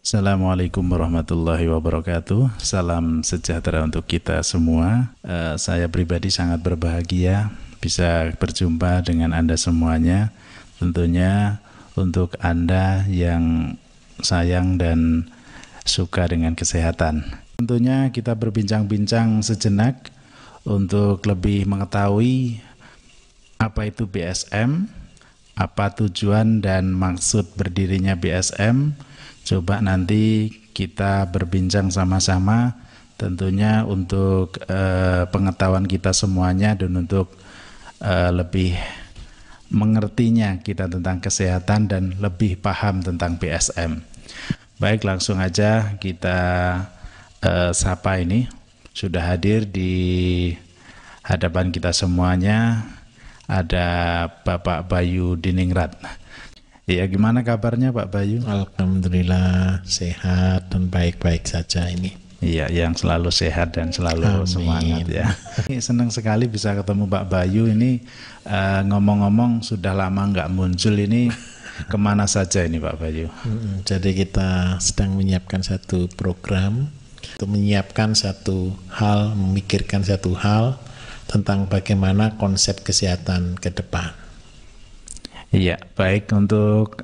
Assalamualaikum warahmatullahi wabarakatuh. Salam sejahtera untuk kita semua. Saya pribadi sangat berbahagia bisa berjumpa dengan Anda semuanya. Tentunya untuk Anda yang sayang dan suka dengan kesehatan. Tentunya kita berbincang-bincang sejenak untuk lebih mengetahui apa itu BSM, apa tujuan dan maksud berdirinya BSM. Coba nanti kita berbincang sama-sama, tentunya untuk pengetahuan kita semuanya dan untuk lebih mengertinya kita tentang kesehatan dan lebih paham tentang BSM. Baik, langsung aja kita sapa ini. Sudah hadir di hadapan kita semuanya ada Bapak Bayu Diningrat. Ya, gimana kabarnya Pak Bayu? Alhamdulillah sehat dan baik-baik saja ini. Iya, yang selalu sehat dan selalu semangat ya. Senang sekali bisa ketemu Pak Bayu ini. Ngomong-ngomong sudah lama nggak muncul ini. Kemana saja ini Pak Bayu? Jadi kita sedang menyiapkan satu program untuk menyiapkan satu hal, memikirkan satu hal tentang bagaimana konsep kesehatan ke depan. Iya, baik, untuk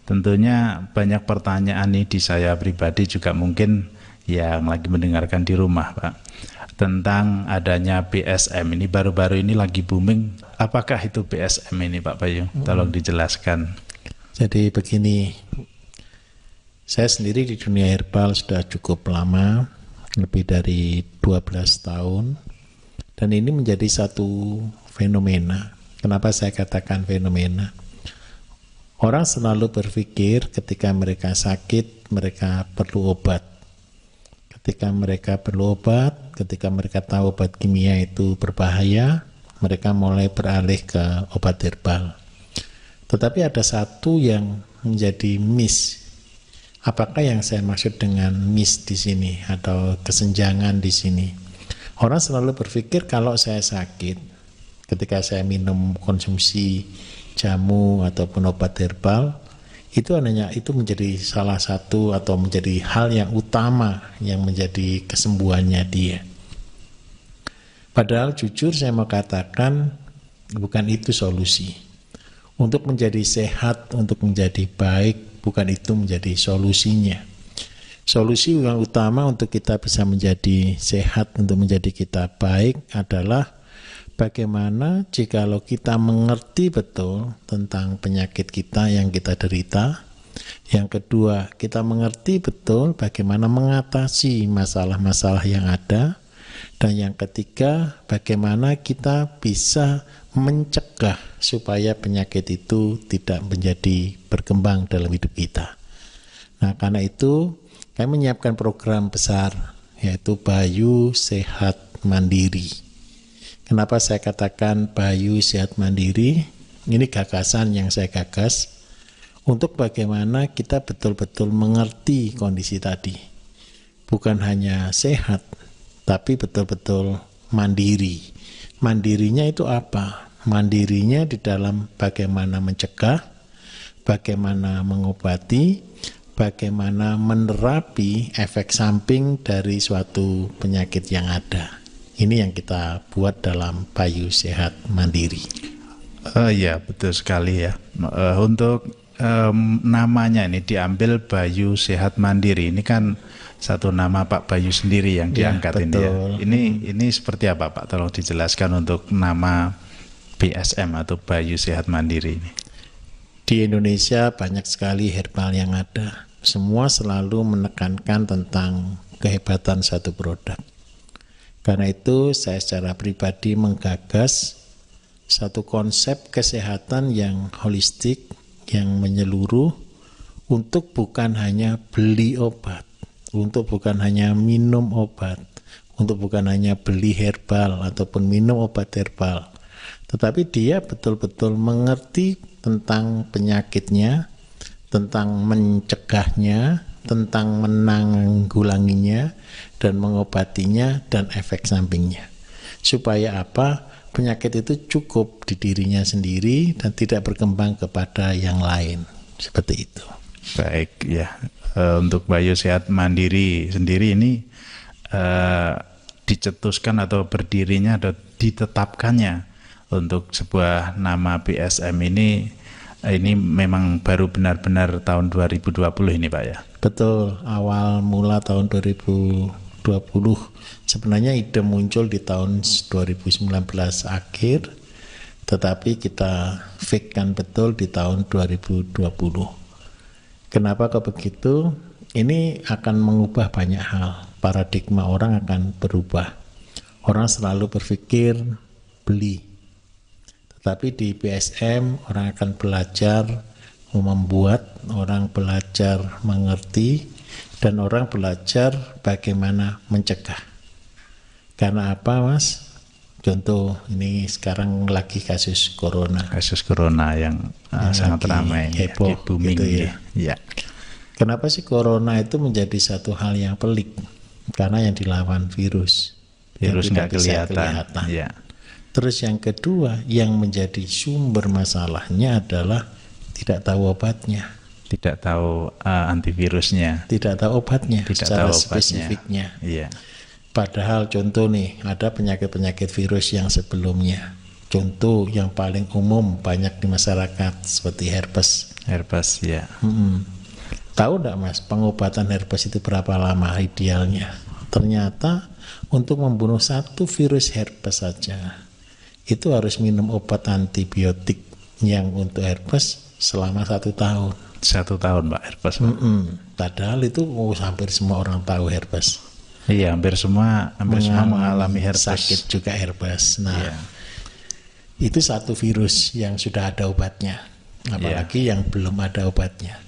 tentunya banyak pertanyaan nih di saya pribadi juga mungkin yang lagi mendengarkan di rumah Pak, tentang adanya BSM ini baru-baru ini lagi booming. Apakah itu BSM ini Pak Bayu? Tolong dijelaskan. Jadi begini, saya sendiri di dunia herbal sudah cukup lama, lebih dari 12 tahun, dan ini menjadi satu fenomena. Kenapa saya katakan fenomena? Orang selalu berpikir ketika mereka sakit, mereka perlu obat. Ketika mereka perlu obat, ketika mereka tahu obat kimia itu berbahaya, mereka mulai beralih ke obat herbal. Tetapi ada satu yang menjadi miss. Apakah yang saya maksud dengan miss di sini atau kesenjangan di sini? Orang selalu berpikir kalau saya sakit, ketika saya minum konsumsi jamu ataupun obat herbal, itu menjadi salah satu atau menjadi hal yang utama yang menjadi kesembuhannya dia. Padahal jujur saya mau katakan bukan itu solusi. Untuk menjadi sehat, untuk menjadi baik, bukan itu menjadi solusinya. Solusi yang utama untuk kita bisa menjadi sehat, untuk menjadi kita baik adalah bagaimana jikalau kita mengerti betul tentang penyakit kita yang kita derita. Yang kedua, kita mengerti betul bagaimana mengatasi masalah-masalah yang ada. Dan yang ketiga, bagaimana kita bisa mencegah supaya penyakit itu tidak menjadi berkembang dalam hidup kita. Nah, karena itu kami menyiapkan program besar, yaitu Bayu Sehat Mandiri. Kenapa saya katakan Bayu Sehat Mandiri? Ini gagasan yang saya gagas untuk bagaimana kita betul-betul mengerti kondisi tadi. Bukan hanya sehat, tapi betul-betul mandiri. Mandirinya itu apa? Mandirinya di dalam bagaimana mencegah, bagaimana mengobati, bagaimana menerapi efek samping dari suatu penyakit yang ada. Ini yang kita buat dalam Bayu Sehat Mandiri. Ya, betul sekali ya. Untuk namanya ini diambil Bayu Sehat Mandiri. Ini kan satu nama Pak Bayu sendiri yang diangkat ini ya. Ini seperti apa Pak? Tolong dijelaskan untuk nama BSM atau Bayu Sehat Mandiri ini. Di Indonesia banyak sekali herbal yang ada. Semua selalu menekankan tentang kehebatan satu produk. Karena itu saya secara pribadi menggagas satu konsep kesehatan yang holistik, yang menyeluruh, untuk bukan hanya beli obat, untuk bukan hanya minum obat, untuk bukan hanya beli herbal ataupun minum obat herbal, tetapi dia betul-betul mengerti tentang penyakitnya, tentang mencegahnya, tentang menanggulanginya dan mengobatinya dan efek sampingnya. Supaya apa? Penyakit itu cukup di dirinya sendiri dan tidak berkembang kepada yang lain. Seperti itu. Baik ya. Untuk Bayu Sehat Mandiri sendiri ini dicetuskan atau berdirinya atau ditetapkannya untuk sebuah nama BSM ini memang baru benar-benar tahun 2020 ini Pak ya? Betul, awal mula tahun 2020. Sebenarnya ide muncul di tahun 2019 akhir, tetapi kita fake-kan betul di tahun 2020. Kenapa kok begitu? Ini akan mengubah banyak hal. Paradigma orang akan berubah. Orang selalu berpikir beli. Tapi di BSM orang akan belajar membuat, orang belajar mengerti, dan orang belajar bagaimana mencegah. Karena apa Mas? Contoh ini sekarang lagi kasus corona. Kasus corona yang sangat ramai, heboh, booming gitu ya. Ya. Kenapa sih corona itu menjadi satu hal yang pelik? Karena yang dilawan virus. Virus yang nggak kelihatan. Ya. Terus yang kedua, yang menjadi sumber masalahnya adalah tidak tahu obatnya. Tidak tahu antivirusnya. Tidak tahu obatnya, tidak secara tahu spesifiknya. Iya. Padahal contoh nih, ada penyakit-penyakit virus yang sebelumnya. Contoh yang paling umum banyak di masyarakat seperti herpes. Herpes, ya. Tahu enggak Mas, pengobatan herpes itu berapa lama idealnya? Ternyata untuk membunuh satu virus herpes saja, itu harus minum obat antibiotik yang untuk herpes selama 1 tahun. 1 tahun Pak herpes. Padahal itu hampir semua orang tahu herpes. Iya, hampir semua mengalami herpes. Sakit juga herpes. Nah, itu satu virus yang sudah ada obatnya, apalagi yang belum ada obatnya.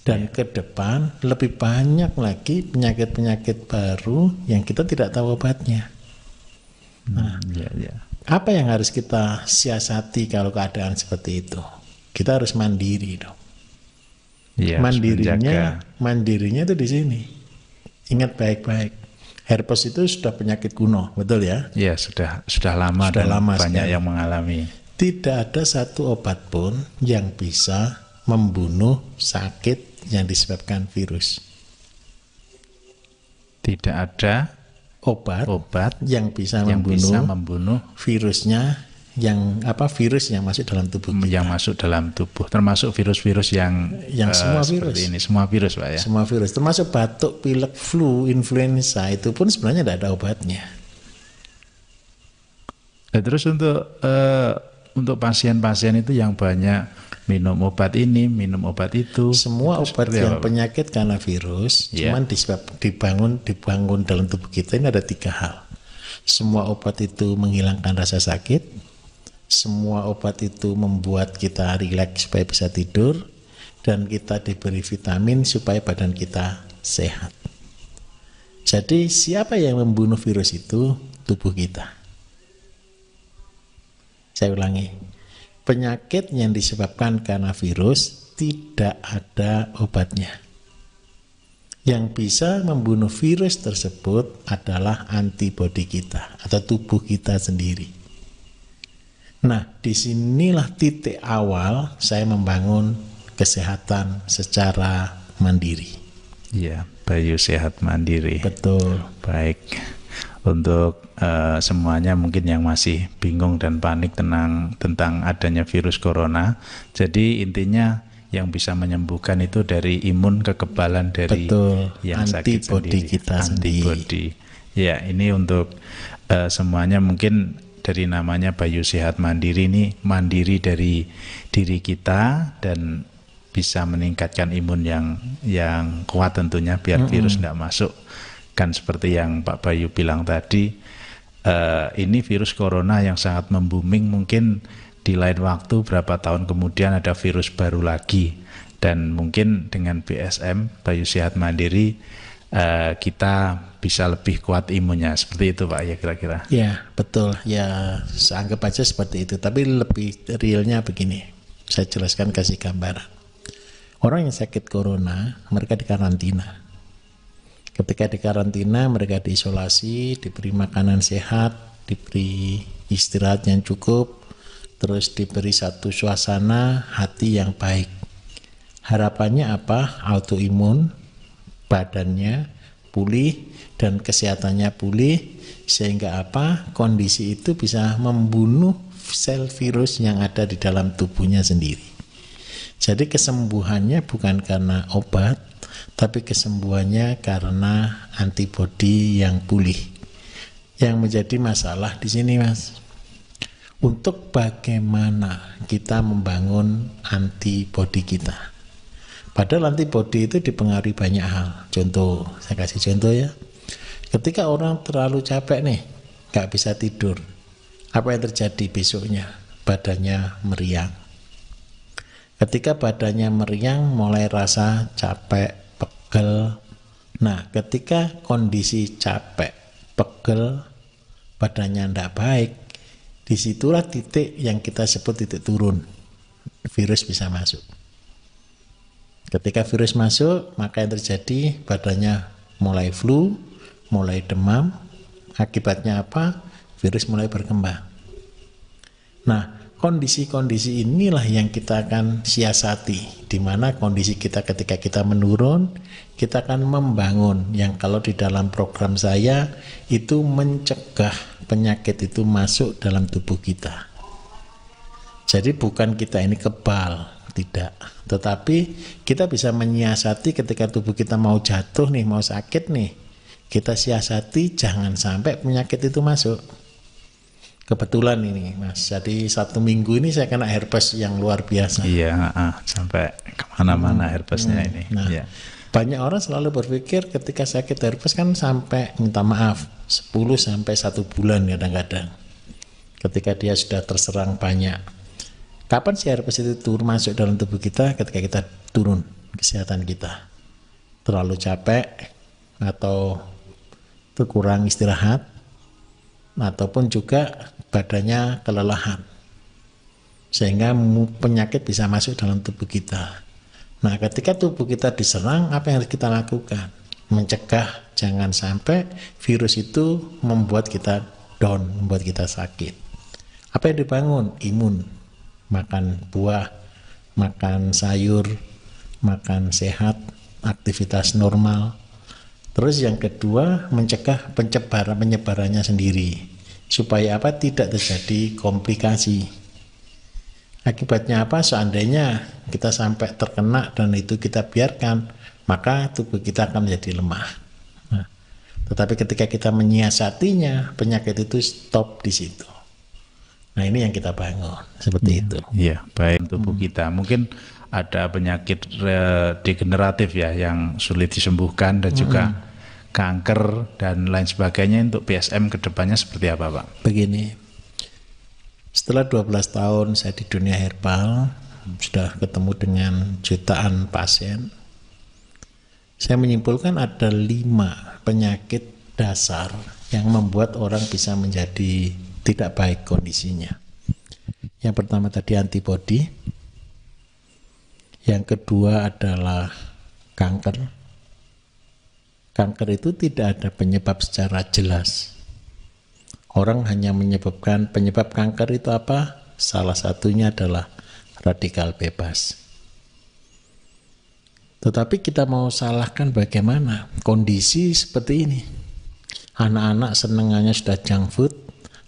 Dan ke depan lebih banyak lagi penyakit-penyakit baru yang kita tidak tahu obatnya. Nah, apa yang harus kita siasati kalau keadaan seperti itu? Kita harus mandiri dong. Ya, mandirinya itu di sini. Ingat baik-baik. Herpes itu sudah penyakit kuno, betul ya? Iya, sudah lama banyak yang mengalami. Tidak ada satu obat pun yang bisa membunuh sakit yang disebabkan virus. Tidak ada obat yang bisa membunuh virusnya, virus yang masuk dalam tubuh kita. Yang masuk dalam tubuh, termasuk virus-virus yang semua virus ini, semua virus Pak ya. Semua virus, termasuk batuk, pilek, flu, influenza, itu pun sebenarnya tidak ada obatnya. Terus untuk pasien-pasien itu yang banyak minum obat ini, minum obat itu. Semua obat yang penyakit karena virus, cuman dibangun dalam tubuh kita ini ada 3 hal. Semua obat itu menghilangkan rasa sakit, semua obat itu membuat kita rileks supaya bisa tidur, dan kita diberi vitamin supaya badan kita sehat. Jadi siapa yang membunuh virus itu? Tubuh kita. Saya ulangi, penyakit yang disebabkan karena virus tidak ada obatnya. Yang bisa membunuh virus tersebut adalah antibodi kita atau tubuh kita sendiri. Nah, disinilah titik awal saya membangun kesehatan secara mandiri. Iya, Bayu Sehat Mandiri. Betul. Baik. Untuk semuanya mungkin yang masih bingung dan panik tentang adanya virus corona, jadi intinya yang bisa menyembuhkan itu dari imun, kekebalan dari yang sakit sendiri, kita antibodi. Ya, ini untuk semuanya mungkin dari namanya Bayu Sehat Mandiri ini mandiri dari diri kita dan bisa meningkatkan imun yang kuat tentunya biar virus tidak masuk. Kan seperti yang Pak Bayu bilang tadi, ini virus corona yang sangat membooming, mungkin di lain waktu berapa tahun kemudian ada virus baru lagi, dan mungkin dengan BSM Bayu Sehat Mandiri kita bisa lebih kuat imunnya, seperti itu Pak ya kira-kira. Ya betul, ya anggap aja seperti itu, tapi lebih realnya begini, saya jelaskan, kasih gambaran. Orang yang sakit corona mereka dikarantina. Ketika di karantina, mereka diisolasi, diberi makanan sehat, diberi istirahat yang cukup, terus diberi satu suasana hati yang baik. Harapannya apa? Autoimun, badannya pulih dan kesehatannya pulih, sehingga apa? Kondisi itu bisa membunuh sel virus yang ada di dalam tubuhnya sendiri. Jadi kesembuhannya bukan karena obat, tapi kesembuhannya karena antibodi yang pulih. Yang menjadi masalah di sini, Mas, untuk bagaimana kita membangun antibodi kita. Padahal antibodi itu dipengaruhi banyak hal. Contoh, saya kasih contoh ya. Ketika orang terlalu capek nih, gak bisa tidur, apa yang terjadi besoknya? Badannya meriang. Ketika badannya meriang, mulai rasa capek, pegel. Nah, ketika kondisi capek, pegel, badannya tidak baik, disitulah titik yang kita sebut titik turun. Virus bisa masuk. Ketika virus masuk, maka yang terjadi badannya mulai flu, mulai demam. Akibatnya apa? Virus mulai berkembang. Nah, kondisi-kondisi inilah yang kita akan siasati, di mana kondisi kita ketika kita menurun, kita akan membangun yang kalau di dalam program saya itu mencegah penyakit itu masuk dalam tubuh kita. Jadi bukan kita ini kebal, tidak. Tetapi kita bisa menyiasati ketika tubuh kita mau jatuh nih, mau sakit nih, kita siasati jangan sampai penyakit itu masuk. Kebetulan ini, Mas, jadi 1 minggu ini saya kena herpes yang luar biasa. Iya, sampai kemana-mana herpesnya ini. Nah, ya. Banyak orang selalu berpikir ketika sakit herpes kan sampai, minta maaf, 10 sampai 1 bulan kadang-kadang. Ketika dia sudah terserang banyak. Kapan si herpes itu turun masuk dalam tubuh kita? Ketika kita turun kesehatan kita. Terlalu capek atau kurang istirahat, ataupun juga badannya kelelahan, sehingga penyakit bisa masuk dalam tubuh kita. Nah, ketika tubuh kita diserang, apa yang harus kita lakukan? Mencegah jangan sampai virus itu membuat kita down, membuat kita sakit. Apa yang dibangun? Imun. Makan buah, makan sayur, makan sehat, aktivitas normal. Terus yang kedua, mencegah penyebarannya sendiri. Supaya apa? Tidak terjadi komplikasi. Akibatnya apa? Seandainya kita sampai terkena dan itu kita biarkan, maka tubuh kita akan menjadi lemah. Nah, tetapi ketika kita menyiasatinya, penyakit itu stop di situ. Nah, ini yang kita bangun, seperti itu. Iya, baik tubuh kita. Mungkin ada penyakit degeneratif ya yang sulit disembuhkan dan juga kanker dan lain sebagainya. Untuk PSM kedepannya seperti apa, Pak? Begini, setelah 12 tahun saya di dunia herbal, sudah ketemu dengan jutaan pasien, saya menyimpulkan ada 5 penyakit dasar yang membuat orang bisa menjadi tidak baik kondisinya. Yang pertama tadi antibodi, yang kedua adalah kanker. Kanker itu tidak ada penyebab secara jelas. Orang hanya menyebabkan penyebab kanker itu apa? Salah satunya adalah radikal bebas. Tetapi kita mau salahkan bagaimana? Kondisi seperti ini. Anak-anak senengannya sudah junk food,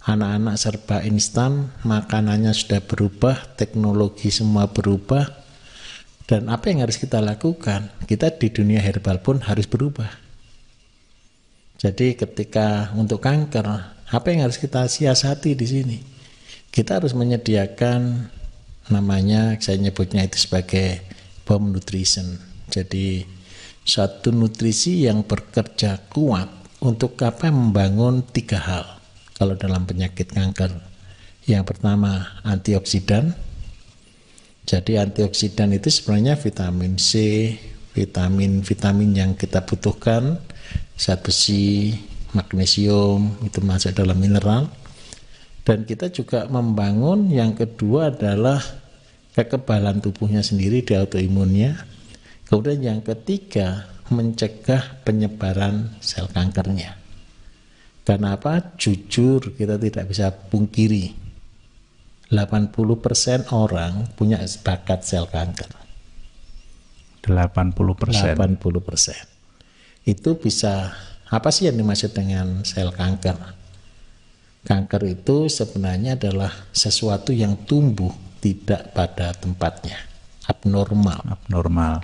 anak-anak serba instan, makanannya sudah berubah, teknologi semua berubah. Dan apa yang harus kita lakukan? Kita di dunia herbal pun harus berubah. Jadi ketika untuk kanker, apa yang harus kita siasati di sini? Kita harus menyediakan, namanya saya nyebutnya itu sebagai bomb nutrition. Jadi satu nutrisi yang bekerja kuat untuk apa? Membangun 3 hal. Kalau dalam penyakit kanker, yang pertama antioksidan. Jadi antioksidan itu sebenarnya vitamin C, vitamin yang kita butuhkan, zat besi, magnesium, itu masuk dalam mineral. Dan kita juga membangun yang kedua adalah kekebalan tubuhnya sendiri di autoimunnya. Kemudian yang ketiga, mencegah penyebaran sel kankernya. Karena apa? Jujur kita tidak bisa pungkiri, 80% orang punya bakat sel kanker. 80%. 80%. Itu bisa, apa sih yang dimaksud dengan sel kanker? Kanker itu sebenarnya adalah sesuatu yang tumbuh tidak pada tempatnya, abnormal. Abnormal.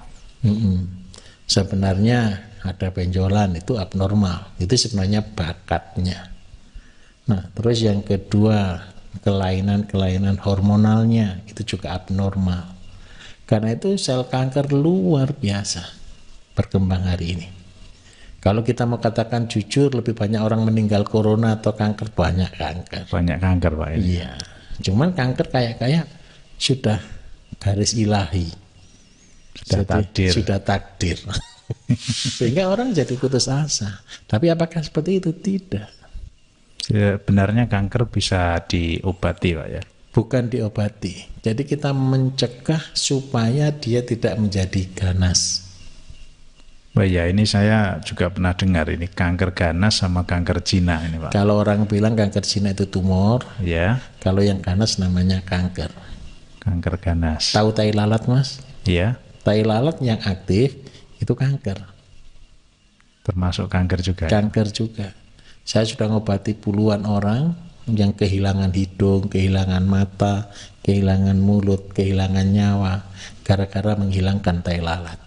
Sebenarnya ada benjolan, itu abnormal. Itu sebenarnya bakatnya. Nah, terus yang kedua, kelainan-kelainan hormonalnya itu juga abnormal. Karena itu sel kanker luar biasa berkembang hari ini. Kalau kita mau katakan jujur, lebih banyak orang meninggal corona atau kanker, banyak kanker. Banyak kanker, Pak. Iya. Cuman kanker kayak sudah garis ilahi. Sudah takdir. Sudah takdir. Sehingga orang jadi putus asa. Tapi apakah seperti itu? Tidak. Sebenarnya kanker bisa diobati, Pak ya. Bukan diobati. Jadi kita mencegah supaya dia tidak menjadi ganas. Oh ya, ini saya juga pernah dengar ini kanker ganas sama kanker Cina ini, Pak. Kalau orang bilang kanker Cina itu tumor, Ya. kalau yang ganas namanya kanker. Kanker ganas. Tahu tai lalat, Mas? Ya. Tai lalat yang aktif itu kanker. Termasuk kanker juga. Kanker juga. Saya sudah ngobati puluhan orang yang kehilangan hidung, kehilangan mata, kehilangan mulut, kehilangan nyawa gara-gara menghilangkan tai lalat.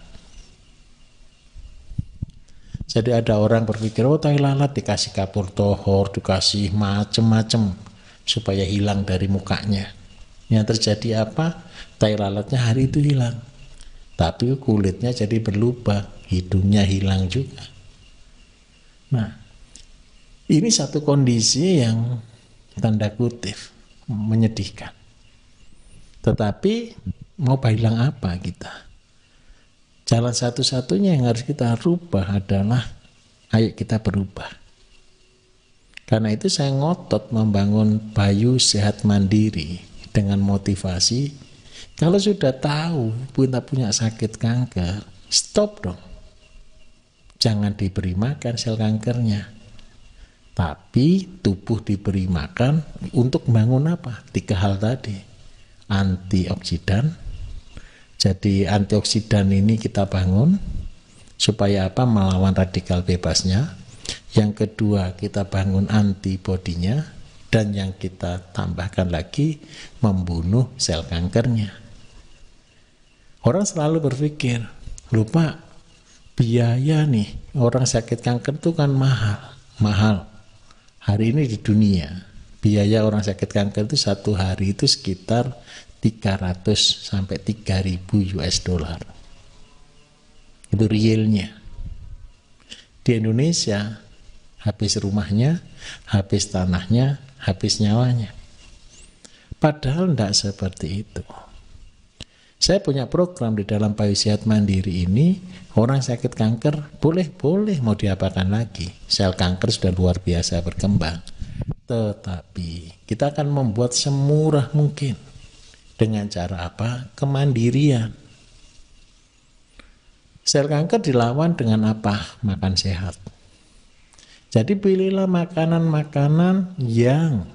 Jadi ada orang berpikir, oh tai lalat dikasih kapur tohor, dikasih macem-macem supaya hilang dari mukanya. Yang terjadi apa? Tai lalatnya hari itu hilang. Tapi kulitnya jadi berlubang, hidungnya hilang juga. Nah, ini satu kondisi yang tanda kutip menyedihkan. Tetapi mau hilang apa kita? Jalan satu-satunya yang harus kita rubah adalah ayo kita berubah. Karena itu saya ngotot membangun Bayu Sehat Mandiri dengan motivasi, kalau sudah tahu kita punya sakit kanker, stop dong. Jangan diberi makan sel kankernya. Tapi tubuh diberi makan untuk membangun apa? 3 hal tadi. Antioksidan. Jadi antioksidan ini kita bangun supaya apa? Melawan radikal bebasnya. Yang kedua, kita bangun antibodinya, dan yang kita tambahkan lagi membunuh sel kankernya. Orang selalu berpikir, lupa biaya nih, orang sakit kanker itu kan mahal. Hari ini di dunia, biaya orang sakit kanker itu satu hari itu sekitar 300 sampai 3.000 US dollar. Itu realnya. Di Indonesia, habis rumahnya, habis tanahnya, habis nyawanya. Padahal tidak seperti itu. Saya punya program di dalam Bayu Sehat Mandiri ini, orang sakit kanker boleh mau diapakan lagi. Sel kanker sudah luar biasa berkembang. Tetapi kita akan membuat semurah mungkin. Dengan cara apa? Kemandirian. Sel kanker dilawan dengan apa? Makan sehat. Jadi pilihlah makanan-makanan yang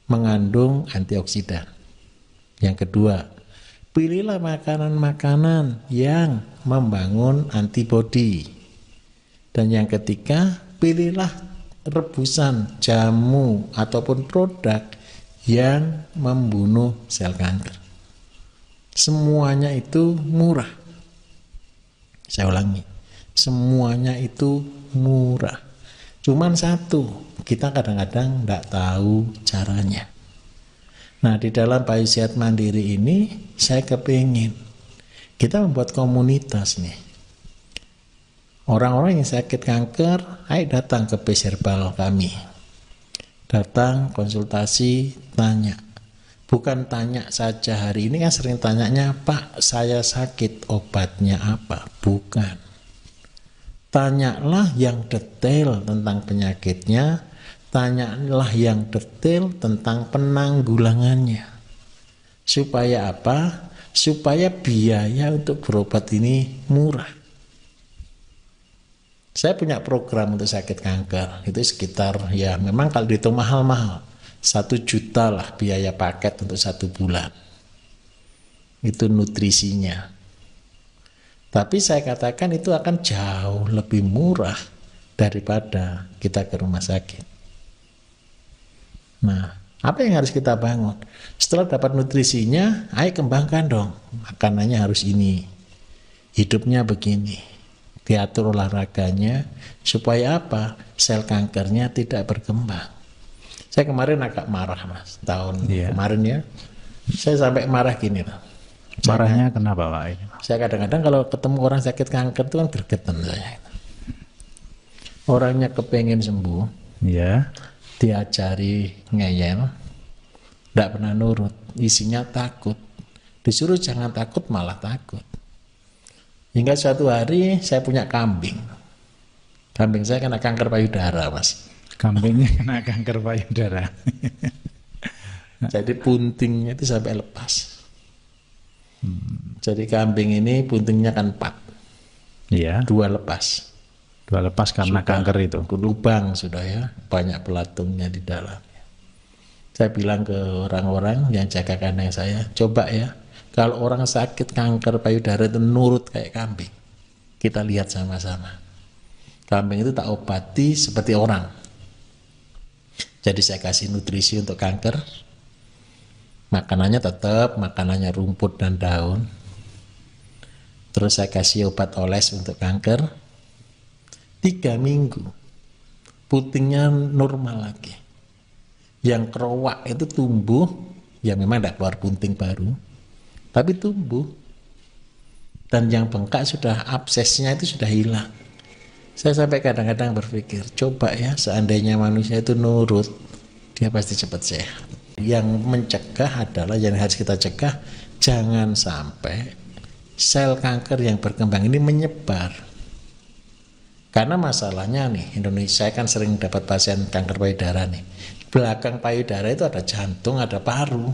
mengandung antioksidan. Yang kedua, pilihlah makanan-makanan yang membangun antibodi. Dan yang ketiga, pilihlah rebusan, jamu, ataupun produk yang membunuh sel kanker. Semuanya itu murah. Saya ulangi, semuanya itu murah. Cuman satu, kita kadang-kadang tidak tahu caranya. Nah, di dalam Bayu Sehat Mandiri ini, saya kepingin kita membuat komunitas nih. Orang-orang yang sakit kanker, ayo datang ke Base Herbal kami. Datang, konsultasi, tanya. Bukan tanya saja, hari ini kan sering tanyanya, Pak, saya sakit, obatnya apa? Bukan. Tanyalah yang detail tentang penyakitnya, tanyalah yang detail tentang penanggulangannya. Supaya apa? Supaya biaya untuk berobat ini murah. Saya punya program untuk sakit kanker, itu sekitar, ya memang kalau dihitung mahal-mahal, 1 juta lah biaya paket untuk 1 bulan. Itu nutrisinya. Tapi saya katakan itu akan jauh lebih murah daripada kita ke rumah sakit. Nah, apa yang harus kita bangun? Setelah dapat nutrisinya, ayo kembangkan dong. Makanannya harus ini, hidupnya begini, diatur olahraganya, supaya apa? Sel kankernya tidak berkembang. Saya kemarin agak marah, Mas, tahun kemarin ya. Saya sampai marah gini loh. Marahnya kenapa Pak ini? Saya kadang-kadang kalau ketemu orang sakit kanker itu kan gregetan saya. Orangnya kepengen sembuh, Ya. diajari ngeyel, tidak pernah nurut, isinya takut. Disuruh jangan takut, malah takut. Hingga suatu hari saya punya kambing. Kambing saya kena kanker payudara, Mas. Kambingnya kena kanker payudara. Jadi puntingnya itu sampai lepas. Jadi kambing ini puntingnya kan 4. Iya. 2 lepas. 2 lepas karena kanker itu. Lubang sudah ya, banyak pelatungnya di dalamnya. Saya bilang ke orang-orang yang jaga kandang saya, coba ya, kalau orang sakit kanker payudara itu nurut kayak kambing. Kita lihat sama-sama. Kambing itu tak obati seperti orang. Jadi saya kasih nutrisi untuk kanker. Makanannya tetap, makanannya rumput dan daun. Terus saya kasih obat oles untuk kanker. 3 minggu, putingnya normal lagi. Yang kerowak itu tumbuh, ya memang tidak keluar punting baru, tapi tumbuh. Dan yang bengkak sudah, absesnya itu sudah hilang. Saya sampai kadang-kadang berpikir, coba ya seandainya manusia itu nurut, dia pasti cepat sehat. Yang mencegah adalah, yang harus kita cegah, jangan sampai sel kanker yang berkembang ini menyebar. Karena masalahnya nih, Indonesia kan sering dapat pasien kanker payudara nih. Belakang payudara itu ada jantung, ada paru.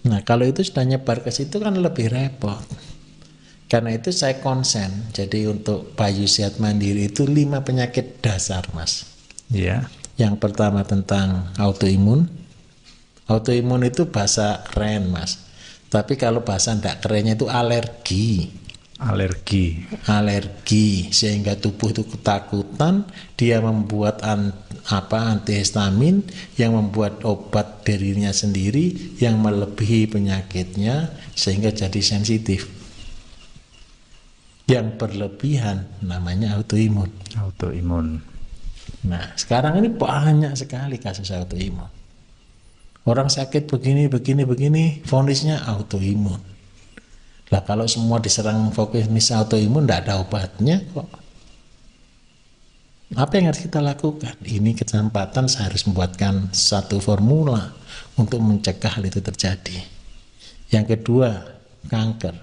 Nah, kalau itu sudah nyebar ke situ kan lebih repot. Karena itu saya konsen. Jadi untuk Bayu Sehat Mandiri itu 5 penyakit dasar, Mas. Iya. Yang pertama tentang autoimun. Autoimun itu bahasa keren, Mas. Tapi kalau bahasa tidak kerennya itu alergi. Alergi sehingga tubuh itu ketakutan, dia membuat antihistamin yang membuat obat dirinya sendiri yang melebihi penyakitnya sehingga jadi sensitif. Yang berlebihan namanya autoimun. Nah, sekarang ini banyak sekali kasus autoimun. Orang sakit begini, vonisnya autoimun. Lah kalau semua diserang vonis autoimun, tidak ada obatnya kok. Apa yang harus kita lakukan? Ini kesempatan saya harus membuatkan satu formula untuk mencegah hal itu terjadi. Yang kedua, kanker.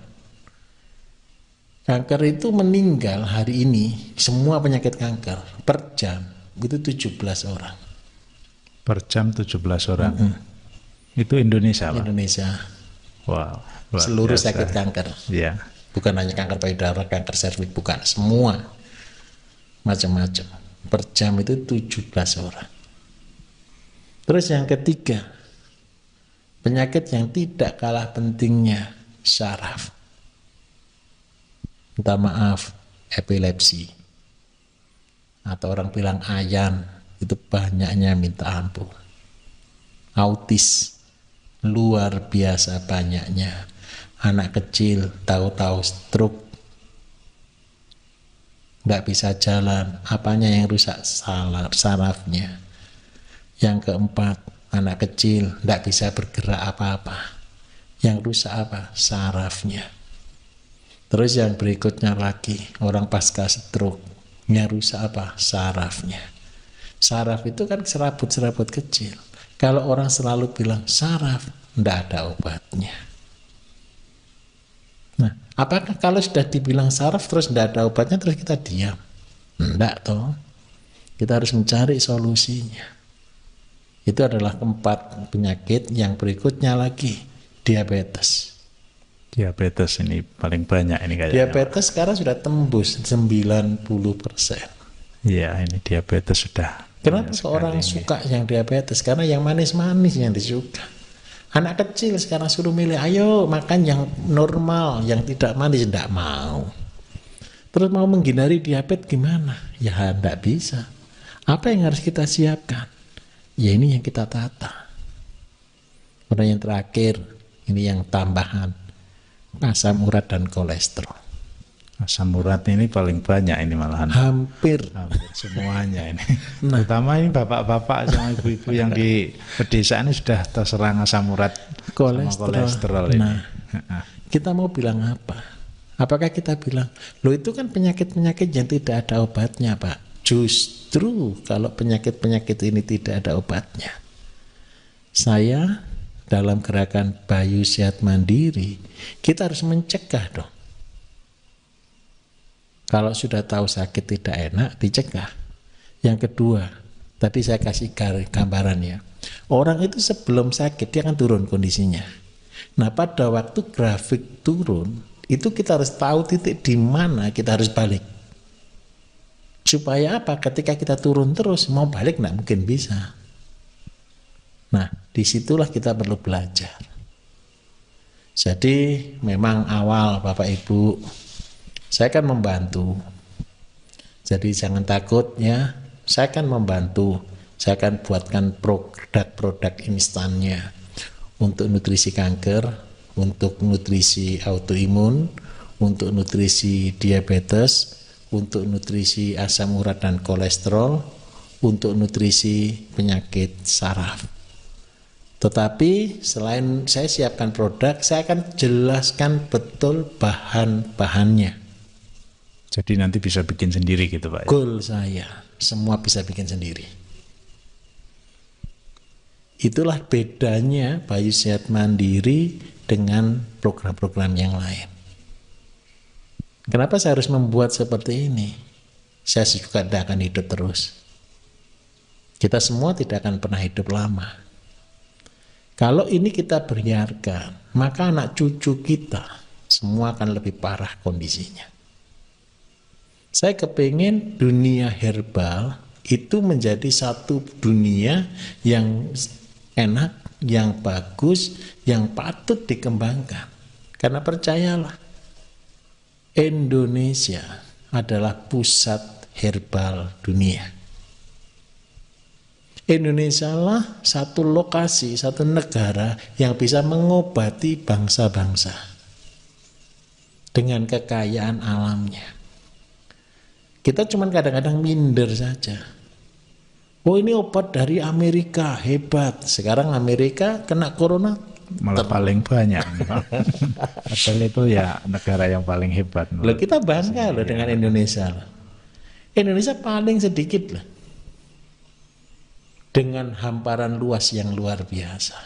Kanker itu meninggal hari ini, semua penyakit kanker per jam itu 17 orang. Per jam 17 orang. Itu Indonesia, Pak? Indonesia. Wow. Seluruh sakit kanker. Iya. Bukan hanya kanker payudara, kanker serviks, bukan. Semua. Macam-macam. Per jam itu 17 orang. Terus yang ketiga, penyakit yang tidak kalah pentingnya, syaraf. Minta maaf, epilepsi. Atau orang bilang ayan, itu banyaknya minta ampun. Autis, luar biasa banyaknya. Anak kecil tahu-tahu stroke, nggak bisa jalan, apanya yang rusak? Sarafnya. Yang keempat, anak kecil nggak bisa bergerak apa-apa, yang rusak apa? Sarafnya. Terus yang berikutnya lagi, orang pasca stroke, yang rusak apa? Sarafnya. Saraf itu kan serabut-serabut kecil. Kalau orang selalu bilang saraf, nggak ada obatnya. Nah, apakah kalau sudah dibilang saraf terus tidak ada obatnya terus kita diam? Enggak toh. Kita harus mencari solusinya. Itu adalah 4 penyakit. Yang berikutnya lagi diabetes. Diabetes ini paling banyak ini kayaknya. Diabetes sekarang sudah tembus 90%. Iya, ini diabetes sudah. Kenapa seorang suka yang diabetes? Karena yang manis-manis yang disuka. Anak kecil sekarang suruh milih, ayo makan yang normal, yang tidak manis, tidak mau. Terus mau menghindari diabetes gimana? Ya tidak bisa. Apa yang harus kita siapkan? Ya ini yang kita tata. Kemudian yang terakhir, ini yang tambahan, asam urat dan kolesterol. Asam urat ini paling banyak ini malahan. Hampir Semuanya ini. Terutama ini bapak-bapak sama ibu-ibu yang di pedesaan ini sudah terserang asam urat sama kolesterol ini. Nah, kita mau bilang apa? Apakah kita bilang, loh itu kan penyakit-penyakit yang tidak ada obatnya, Pak. Justru kalau penyakit-penyakit ini tidak ada obatnya. Saya dalam gerakan Bayu Sehat Mandiri, kita harus mencegah dong. Kalau sudah tahu sakit tidak enak, dicegah. Yang kedua, tadi saya kasih gambaran ya. Orang itu sebelum sakit, dia akan turun kondisinya. Nah, pada waktu grafik turun, itu kita harus tahu titik di mana kita harus balik. Supaya apa? Ketika kita turun terus, mau balik nggak mungkin bisa. Nah, disitulah kita perlu belajar. Jadi, memang awal Bapak Ibu, saya akan membantu. Jadi jangan takut ya, saya akan membantu. Saya akan buatkan produk-produk instannya untuk nutrisi kanker, untuk nutrisi autoimun, untuk nutrisi diabetes, untuk nutrisi asam urat dan kolesterol, untuk nutrisi penyakit saraf. Tetapi selain saya siapkan produk, saya akan jelaskan betul bahan-bahannya. Jadi nanti bisa bikin sendiri gitu Pak? Goal saya, semua bisa bikin sendiri. Itulah bedanya Bayu Sehat Mandiri dengan program-program yang lain. Kenapa saya harus membuat seperti ini? Saya juga tidak akan hidup terus. Kita semua tidak akan pernah hidup lama. Kalau ini kita biarkan, maka anak cucu kita semua akan lebih parah kondisinya. Saya kepingin dunia herbal itu menjadi satu dunia yang enak, yang bagus, yang patut dikembangkan. Karena percayalah, Indonesia adalah pusat herbal dunia. Indonesia lah satu lokasi, satu negara yang bisa mengobati bangsa-bangsa dengan kekayaan alamnya. Kita cuma kadang-kadang minder saja. Oh ini obat dari Amerika, hebat. Sekarang Amerika kena corona malah paling banyak. Padahal itu ya negara yang paling hebat. Loh, kita bangga loh dengan Indonesia. Indonesia paling sedikit loh. Dengan hamparan luas yang luar biasa.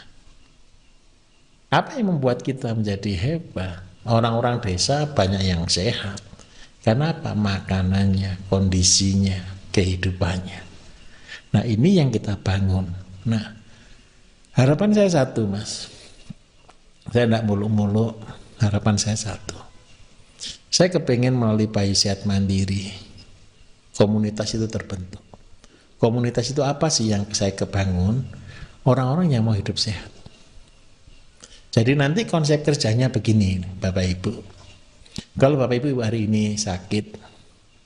Apa yang membuat kita menjadi hebat? Orang-orang desa banyak yang sehat. Karena apa? Makanannya, kondisinya, kehidupannya. Nah ini yang kita bangun. Nah harapan saya satu Mas. Saya tidak muluk-muluk, harapan saya satu. Saya kepengen melalui Bayu Sehat Mandiri, komunitas itu terbentuk. Komunitas itu apa sih yang saya kebangun? Orang-orang yang mau hidup sehat. Jadi nanti konsep kerjanya begini Bapak Ibu. Kalau Bapak Ibu hari ini sakit,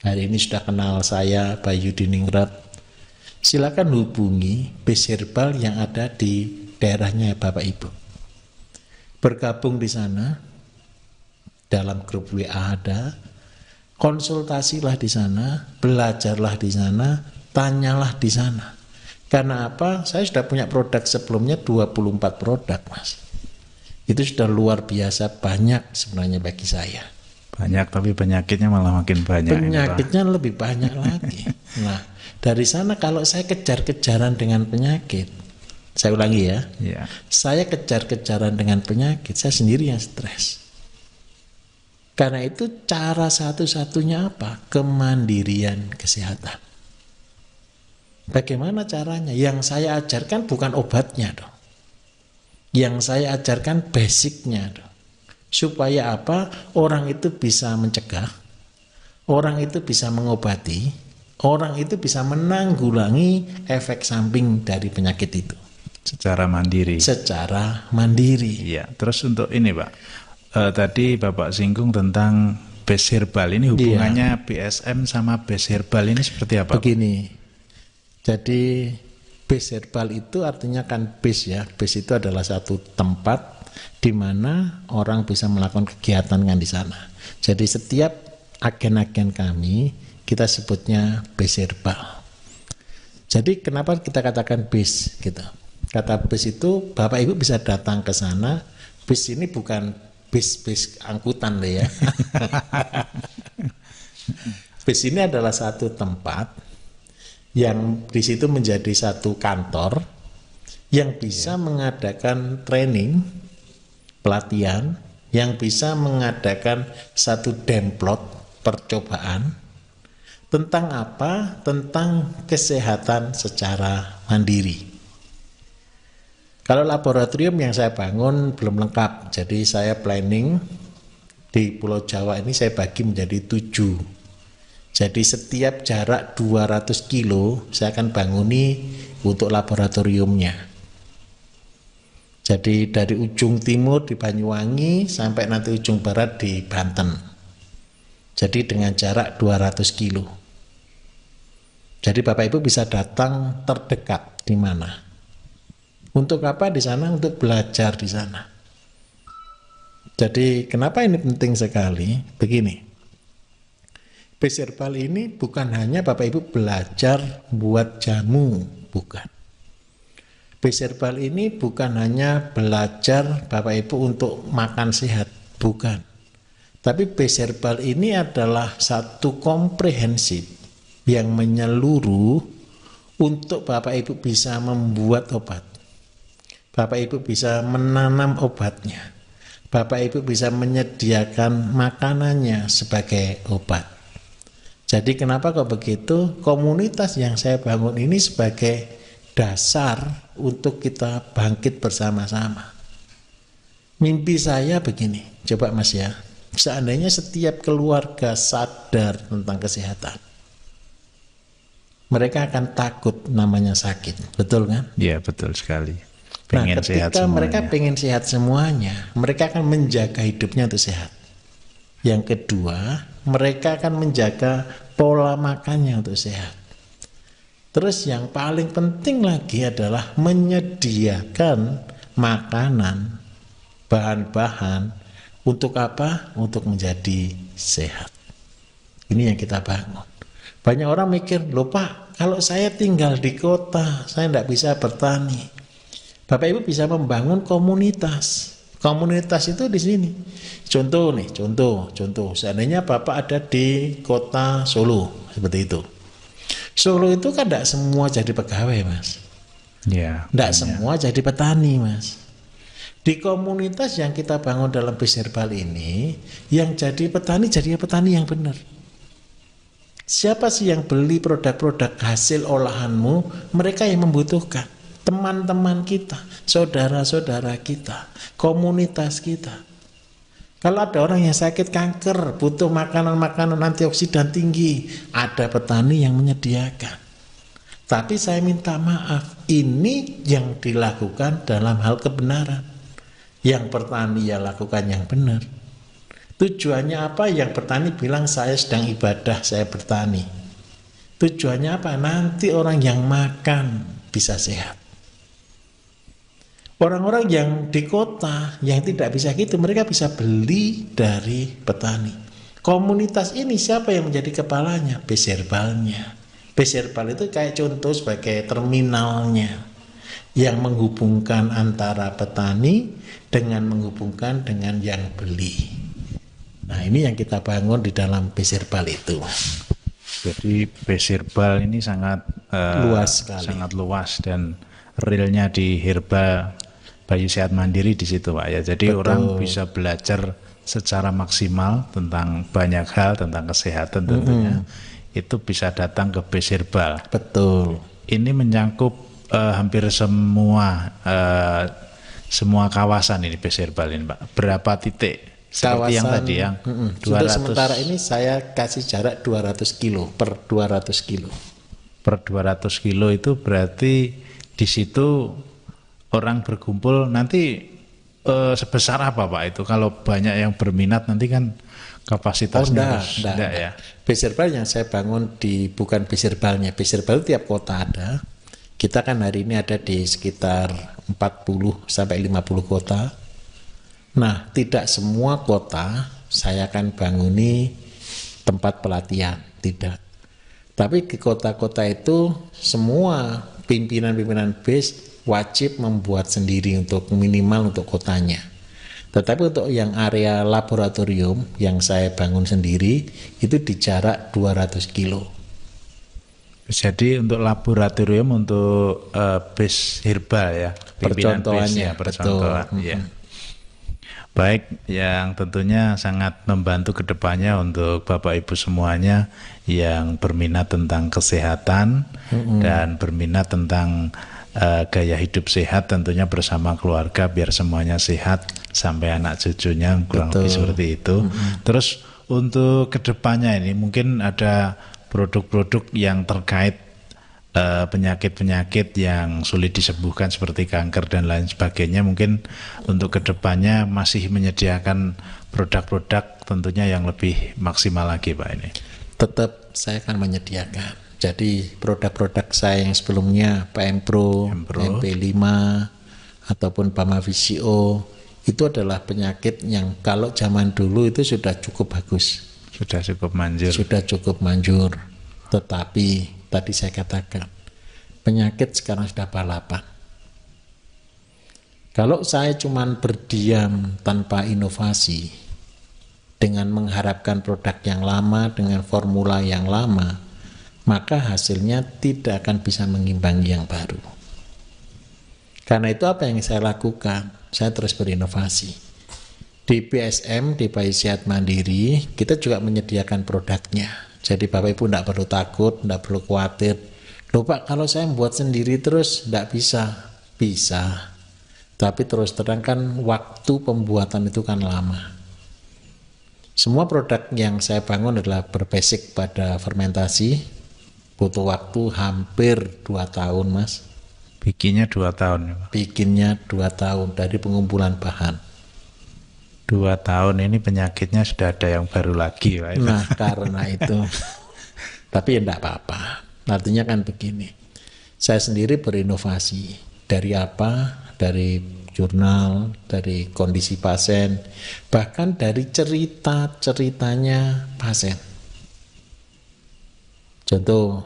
hari ini sudah kenal saya Bayu Diningrat, silakan hubungi base herbal yang ada di daerahnya Bapak Ibu. Bergabung di sana, dalam grup WA ada, konsultasilah di sana, belajarlah di sana, tanyalah di sana. Karena apa? Saya sudah punya produk sebelumnya 24 produk Mas. Itu sudah luar biasa banyak sebenarnya bagi saya. Banyak tapi penyakitnya malah makin banyak. Penyakitnya lebih banyak lagi. Nah, dari sana kalau saya kejar-kejaran dengan penyakit, saya ulangi ya, saya kejar-kejaran dengan penyakit, saya sendiri yang stres. Karena itu cara satu-satunya apa? Kemandirian kesehatan. Bagaimana caranya? Yang saya ajarkan bukan obatnya dong. Yang saya ajarkan basicnya dong. Supaya apa? Orang itu bisa mencegah, orang itu bisa mengobati, orang itu bisa menanggulangi efek samping dari penyakit itu. secara mandiri. secara mandiri. Iya, terus untuk ini Pak, tadi Bapak singgung tentang base herbal, ini hubungannya BSM sama base herbal ini seperti apa? Begini, jadi base herbal itu artinya kan base ya, base itu adalah satu tempat di mana orang bisa melakukan kegiatan kan di sana. Jadi setiap agen-agen kami kita sebutnya base herbal. Jadi kenapa kita katakan base gitu? Kata base itu Bapak Ibu bisa datang ke sana. Base ini bukan base angkutan deh ya. Base ini adalah satu tempat yang di situ menjadi satu kantor yang bisa mengadakan training, pelatihan, yang bisa mengadakan satu demplot percobaan tentang apa? Tentang kesehatan secara mandiri. Kalau laboratorium yang saya bangun belum lengkap, jadi saya planning di Pulau Jawa ini saya bagi menjadi 7. Jadi setiap jarak 200 kilo saya akan banguni untuk laboratoriumnya. Jadi dari ujung timur di Banyuwangi sampai nanti ujung barat di Banten. Jadi dengan jarak 200 kilo. Jadi Bapak Ibu bisa datang terdekat di mana? Untuk apa di sana? Untuk belajar di sana. Jadi kenapa ini penting sekali? Begini, base herbal ini bukan hanya Bapak Ibu belajar buat jamu, bukan. Base herbal ini bukan hanya belajar Bapak Ibu untuk makan sehat, bukan. Tapi base herbal ini adalah satu komprehensif yang menyeluruh untuk Bapak Ibu bisa membuat obat. Bapak Ibu bisa menanam obatnya. Bapak Ibu bisa menyediakan makanannya sebagai obat. Jadi kenapa kok begitu? Komunitas yang saya bangun ini sebagai dasar untuk kita bangkit bersama-sama. Mimpi saya begini, coba Mas ya. Seandainya setiap keluarga sadar tentang kesehatan, mereka akan takut namanya sakit, betul kan? Iya, betul sekali. Nah, ketika mereka pengen sehat semuanya, mereka akan menjaga hidupnya untuk sehat. Yang kedua, mereka akan menjaga pola makannya untuk sehat. Terus yang paling penting lagi adalah menyediakan makanan, bahan-bahan, untuk apa? Untuk menjadi sehat. Ini yang kita bangun. Banyak orang mikir, loh Pak, kalau saya tinggal di kota, saya tidak bisa bertani. Bapak Ibu bisa membangun komunitas. Komunitas itu di sini. Contoh nih, contoh. Seandainya Bapak ada di kota Solo, seperti itu. Solo itu kan tidak semua jadi pegawai, Mas. Ya. Tidak semua jadi petani, Mas. Di komunitas yang kita bangun dalam base herbal ini, yang jadi petani yang benar. Siapa sih yang beli produk-produk hasil olahanmu? Mereka yang membutuhkan. Teman-teman kita, saudara-saudara kita, komunitas kita. Kalau ada orang yang sakit kanker, butuh makanan-makanan antioksidan tinggi, ada petani yang menyediakan. Tapi saya minta maaf, ini yang dilakukan dalam hal kebenaran. Yang petani ya lakukan yang benar. Tujuannya apa? Yang petani bilang saya sedang ibadah, saya bertani. Tujuannya apa? Nanti orang yang makan bisa sehat. Orang-orang yang di kota yang tidak bisa gitu, mereka bisa beli dari petani. Komunitas ini siapa yang menjadi kepalanya? Base herbalnya. Base herbal itu kayak contoh sebagai terminalnya yang menghubungkan antara petani dengan menghubungkan dengan yang beli. Nah, ini yang kita bangun di dalam base herbal itu. Jadi base herbal ini sangat luas sekali. Sangat luas dan realnya di herbal Bayu Sehat Mandiri di situ Pak ya. Jadi Betul. Orang bisa belajar secara maksimal tentang banyak hal, tentang kesehatan tentunya. Itu bisa datang ke base herbal. Betul. Ini menyangkup hampir semua kawasan ini base herbal ini Pak. Berapa titik? Seperti yang tadi yang 200. Untuk sementara ini saya kasih jarak 200 kilo per 200 kilo. Per 200 kilo itu berarti di situ orang berkumpul nanti sebesar apa Pak itu? Kalau banyak yang berminat nanti kan kapasitasnya enggak ya? Base herbal yang saya bangun bukan base herbalnya. Base herbal tiap kota ada. Kita kan hari ini ada di sekitar 40 sampai 50 kota. Nah, tidak semua kota saya akan banguni tempat pelatihan, tidak. Tapi di kota-kota itu semua pimpinan-pimpinan base wajib membuat sendiri untuk minimal untuk kotanya. Tetapi untuk yang area laboratorium yang saya bangun sendiri itu di jarak 200 kilo. Jadi untuk laboratorium untuk base herbal ya, percontohannya, percontohan. Ya. Baik, yang tentunya sangat membantu kedepannya untuk Bapak Ibu semuanya yang berminat tentang kesehatan dan berminat tentang gaya hidup sehat, tentunya bersama keluarga biar semuanya sehat sampai anak cucunya, kurang lebih seperti itu. Terus untuk kedepannya ini mungkin ada produk-produk yang terkait penyakit-penyakit yang sulit disembuhkan seperti kanker dan lain sebagainya, mungkin untuk kedepannya masih menyediakan produk-produk tentunya yang lebih maksimal lagi Pak ini. Tetap saya akan menyediakan. Jadi produk-produk saya yang sebelumnya PM-Pro, MP5 ataupun Pamavisio itu adalah penyakit yang kalau zaman dulu itu sudah cukup bagus. Sudah cukup manjur. Sudah cukup manjur. Tetapi tadi saya katakan penyakit sekarang sudah balapan. Kalau saya cuma berdiam tanpa inovasi dengan mengharapkan produk yang lama dengan formula yang lama, maka hasilnya tidak akan bisa mengimbangi yang baru. Karena itu apa yang saya lakukan? Saya terus berinovasi. Di PSM, di Bayi Sehat Mandiri, kita juga menyediakan produknya. Jadi Bapak Ibu tidak perlu takut, tidak perlu khawatir. Loh Pak, kalau saya buat sendiri terus tidak bisa. Bisa. Tapi terus terang kan waktu pembuatan itu kan lama. Semua produk yang saya bangun adalah berbasic pada fermentasi. Butuh waktu hampir 2 tahun Mas. Bikinnya 2 tahun. Bikinnya 2 tahun dari pengumpulan bahan. 2 tahun ini penyakitnya sudah ada yang baru lagi Pak. Nah karena itu. Tapi ya enggak apa-apa. Artinya kan begini. Saya sendiri berinovasi. Dari apa? Dari jurnal, dari kondisi pasien, bahkan dari cerita-ceritanya pasien. Contoh,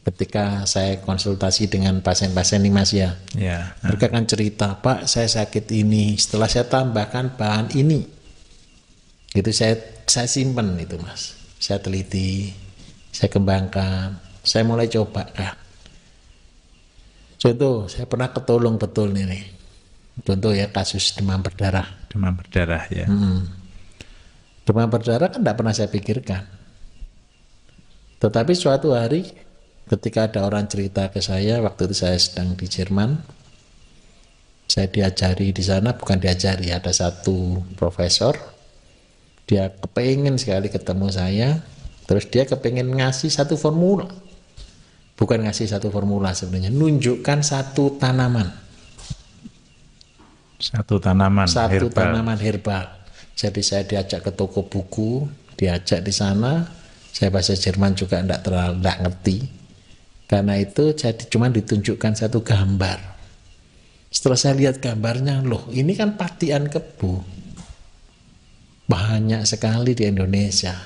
ketika saya konsultasi dengan pasien-pasien nih Mas ya, mereka kan cerita, Pak saya sakit ini, setelah saya tambahkan bahan ini, itu saya simpen itu Mas, saya teliti, saya kembangkan, saya mulai coba kan. Contoh, saya pernah ketolong betul nih, contoh ya kasus demam berdarah. Demam berdarah ya. Demam berdarah kan tidak pernah saya pikirkan. Tetapi suatu hari ketika ada orang cerita ke saya, waktu itu saya sedang di Jerman, saya diajari di sana, bukan diajari, ada satu profesor, dia kepengen sekali ketemu saya, terus dia kepengen ngasih satu formula, bukan ngasih satu formula sebenarnya, nunjukkan satu tanaman. Satu tanaman herbal. Jadi saya diajak ke toko buku, diajak di sana, saya bahasa Jerman juga tidak ngerti. Karena itu jadi cuma ditunjukkan satu gambar. Setelah saya lihat gambarnya, loh ini kan patian kebu. Banyak sekali di Indonesia.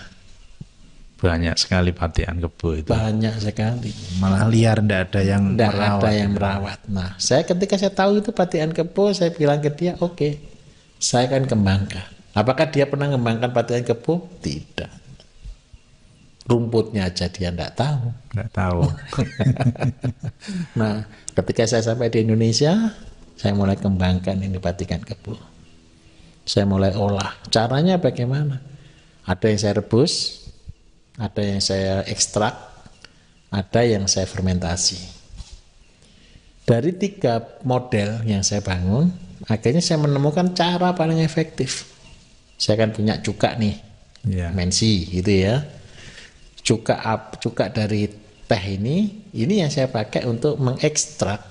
Banyak sekali patian kebu itu. Banyak sekali. Malah liar, tidak ada yang merawat. Nah, ketika saya tahu itu patian kebu, saya bilang ke dia, oke, saya akan kembangkan. Apakah dia pernah mengembangkan patian kebu? Tidak. Rumputnya aja dia tidak tahu. Tidak tahu. Nah, ketika saya sampai di Indonesia, saya mulai kembangkan ini patikan kebu. Saya mulai olah. Caranya bagaimana? Ada yang saya rebus, ada yang saya ekstrak, ada yang saya fermentasi. Dari 3 model yang saya bangun, akhirnya saya menemukan cara paling efektif. Saya kan punya cuka nih, mensi gitu ya. Cuka dari teh ini yang saya pakai untuk mengekstrak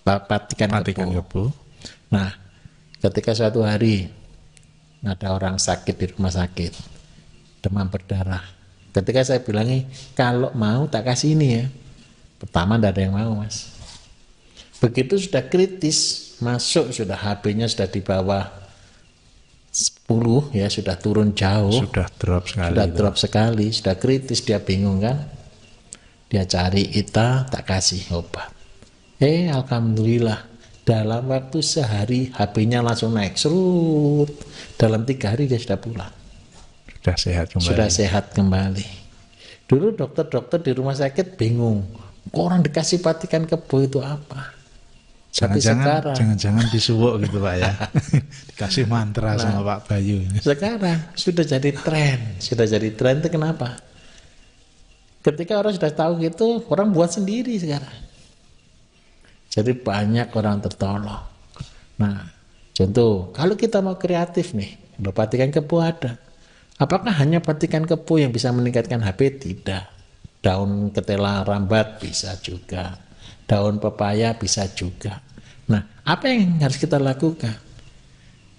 Patikan kebu. Nah, ketika suatu hari ada orang sakit di rumah sakit, demam berdarah. Ketika saya bilangi, kalau mau tak kasih ini ya. Pertama tidak ada yang mau, Mas. Begitu sudah kritis, masuk sudah HP-nya sudah di bawah 10 ya, sudah turun jauh. Sudah drop sekali. Sudah drop sekali, sudah kritis, dia bingung kan. Dia cari kita, tak kasih obat. Alhamdulillah, dalam waktu sehari HP-nya langsung naik, serut. Dalam 3 hari dia sudah pulang. Sudah sehat kembali. Sudah sehat kembali. Dulu dokter-dokter di rumah sakit bingung, kok orang dikasih patikan kebo itu apa? Jangan-jangan disuwuk gitu Pak ya. Dikasih mantra sama Pak Bayu. Sekarang sudah jadi tren. Sudah jadi tren itu kenapa? Ketika orang sudah tahu gitu, orang buat sendiri sekarang. Jadi banyak orang tertolong. Nah, contoh, kalau kita mau kreatif nih, patikan kebo ada. Apakah hanya patikan kebo yang bisa meningkatkan HP? Tidak. Daun ketela rambat bisa juga. Daun pepaya bisa juga. Nah, apa yang harus kita lakukan?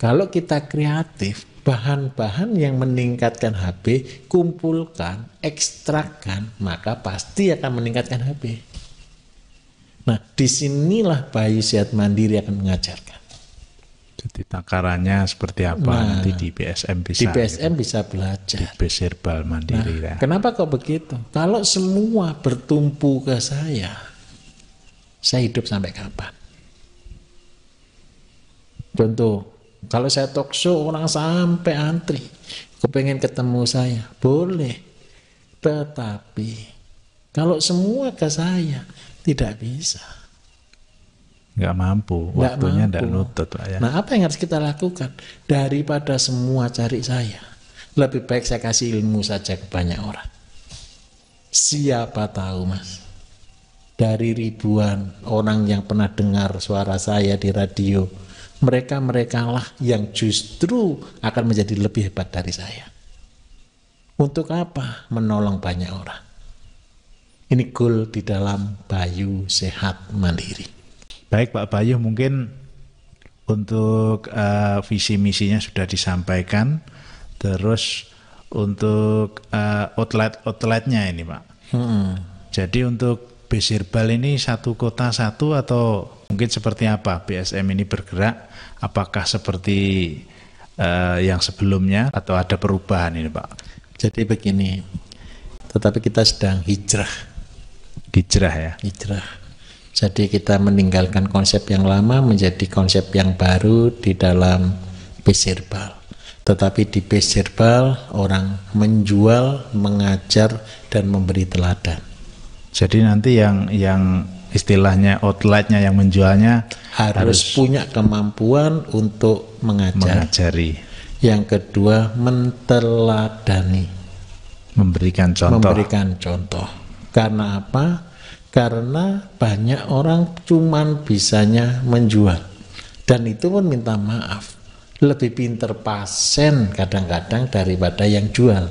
Kalau kita kreatif, bahan-bahan yang meningkatkan HP, kumpulkan, ekstrakkan, maka pasti akan meningkatkan HP. Nah, disinilah Bayu Sehat Mandiri akan mengajarkan. Jadi takarannya seperti apa nanti di BSM bisa. Di BSM gitu. Bisa belajar. Di Base Herbal Mandiri. Nah, kenapa kok begitu? Kalau semua bertumpu ke saya hidup sampai kapan? Contoh, kalau saya talk show orang sampai antri, kepengen ketemu saya, boleh. Tetapi kalau semua ke saya tidak bisa. Nggak mampu, waktunya nggak nutut Pak ya. Nah, apa yang harus kita lakukan? Daripada semua cari saya, lebih baik saya kasih ilmu saja ke banyak orang. Siapa tahu Mas, dari ribuan orang yang pernah dengar suara saya di radio, mereka lah yang justru akan menjadi lebih hebat dari saya. Untuk apa? Menolong banyak orang. Ini goal di dalam Bayu Sehat Mandiri. Baik Pak Bayu, mungkin untuk visi misinya sudah disampaikan. Terus untuk outletnya ini Pak. Jadi untuk Base Herbal ini satu kota satu atau mungkin seperti apa BSM ini bergerak? Apakah seperti yang sebelumnya atau ada perubahan ini Pak? Jadi begini, tetapi kita sedang hijrah. Hijrah ya? Hijrah. Jadi kita meninggalkan konsep yang lama menjadi konsep yang baru di dalam Base Herbal. Tetapi di Base Herbal orang menjual, mengajar, dan memberi teladan. Jadi nanti yang istilahnya outletnya yang menjualnya harus punya kemampuan untuk mengajari. Yang kedua, menteladani, memberikan contoh. Karena apa? Karena banyak orang cuman bisanya menjual, dan itu pun minta maaf, lebih pinter pasien kadang-kadang daripada yang jual.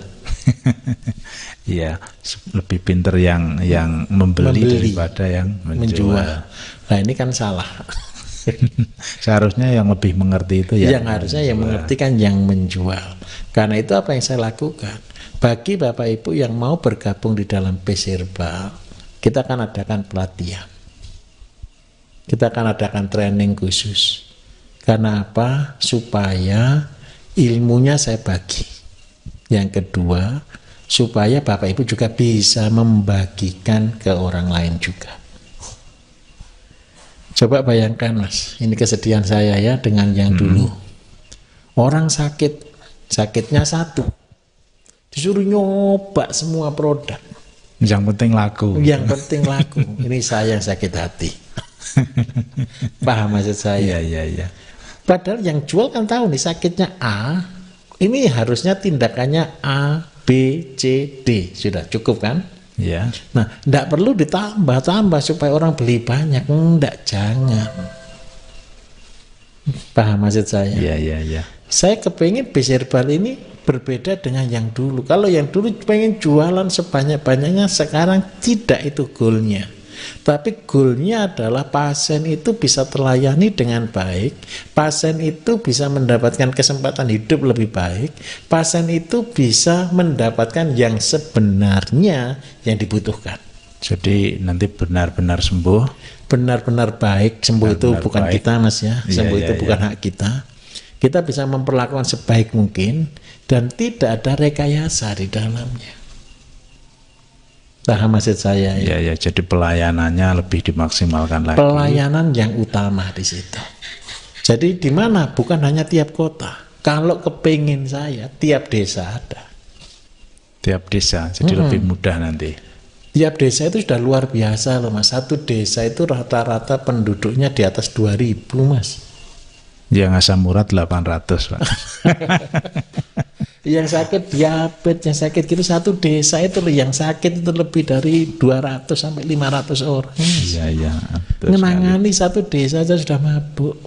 Iya, lebih pinter yang membeli daripada yang menjual. Nah, ini kan salah. Seharusnya yang lebih mengerti itu yang harusnya yang mengerti kan yang menjual. Karena itu apa yang saya lakukan bagi Bapak Ibu yang mau bergabung di dalam Base Herbal. Kita akan adakan pelatihan. Kita akan adakan training khusus. Karena apa? Supaya ilmunya saya bagi. Yang kedua, supaya Bapak Ibu juga bisa membagikan ke orang lain juga. Coba bayangkan Mas, ini kesedihan saya ya dengan yang dulu. Orang sakitnya satu. Disuruh nyoba semua produk. Yang penting laku. Ini saya yang sakit hati. Paham maksud saya? Iya. Padahal yang jual kan tahu nih sakitnya A. Ini harusnya tindakannya A, B, C, D. Sudah cukup kan? Iya. Nah, tidak perlu ditambah supaya orang beli banyak. Enggak, jangan. Paham maksud saya? Iya. Saya kepingin Base Herbal ini berbeda dengan yang dulu. Kalau yang dulu pengen jualan sebanyak-banyaknya, sekarang tidak itu goalnya. Tapi goalnya adalah pasien itu bisa terlayani dengan baik, pasien itu bisa mendapatkan kesempatan hidup lebih baik, pasien itu bisa mendapatkan yang sebenarnya yang dibutuhkan. Jadi nanti benar-benar sembuh. Benar-benar baik, sembuh itu bukan baik. Kita Mas ya, sembuh itu bukan hak kita. Kita bisa memperlakukan sebaik mungkin dan tidak ada rekayasa di dalamnya. Paham maksud saya ya? Ya, jadi pelayanannya lebih dimaksimalkan lagi. Pelayanan yang utama di situ. Jadi di mana? Bukan hanya tiap kota. Kalau kepingin saya, tiap desa ada. Tiap desa, jadi lebih mudah nanti. Tiap desa itu sudah luar biasa loh Mas. Satu desa itu rata-rata penduduknya di atas 2.000 Mas. Yang asam urat 800 Pak. Yang sakit diabetes, yang sakit gitu satu desa itu loh, yang sakit itu lebih dari 200 sampai 500 orang. Iya. Menangani satu desa saja sudah mabuk.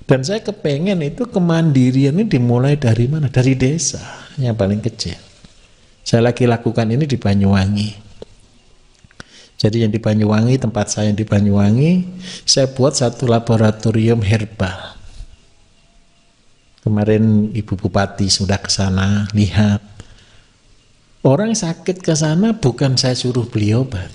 Dan saya kepengen itu kemandirian ini dimulai dari mana? Dari desa yang paling kecil. Saya lagi lakukan ini di Banyuwangi. Jadi yang di Banyuwangi, tempat saya yang di Banyuwangi, saya buat satu laboratorium herbal. Kemarin Ibu Bupati sudah ke sana lihat. Orang sakit ke sana bukan saya suruh beli obat.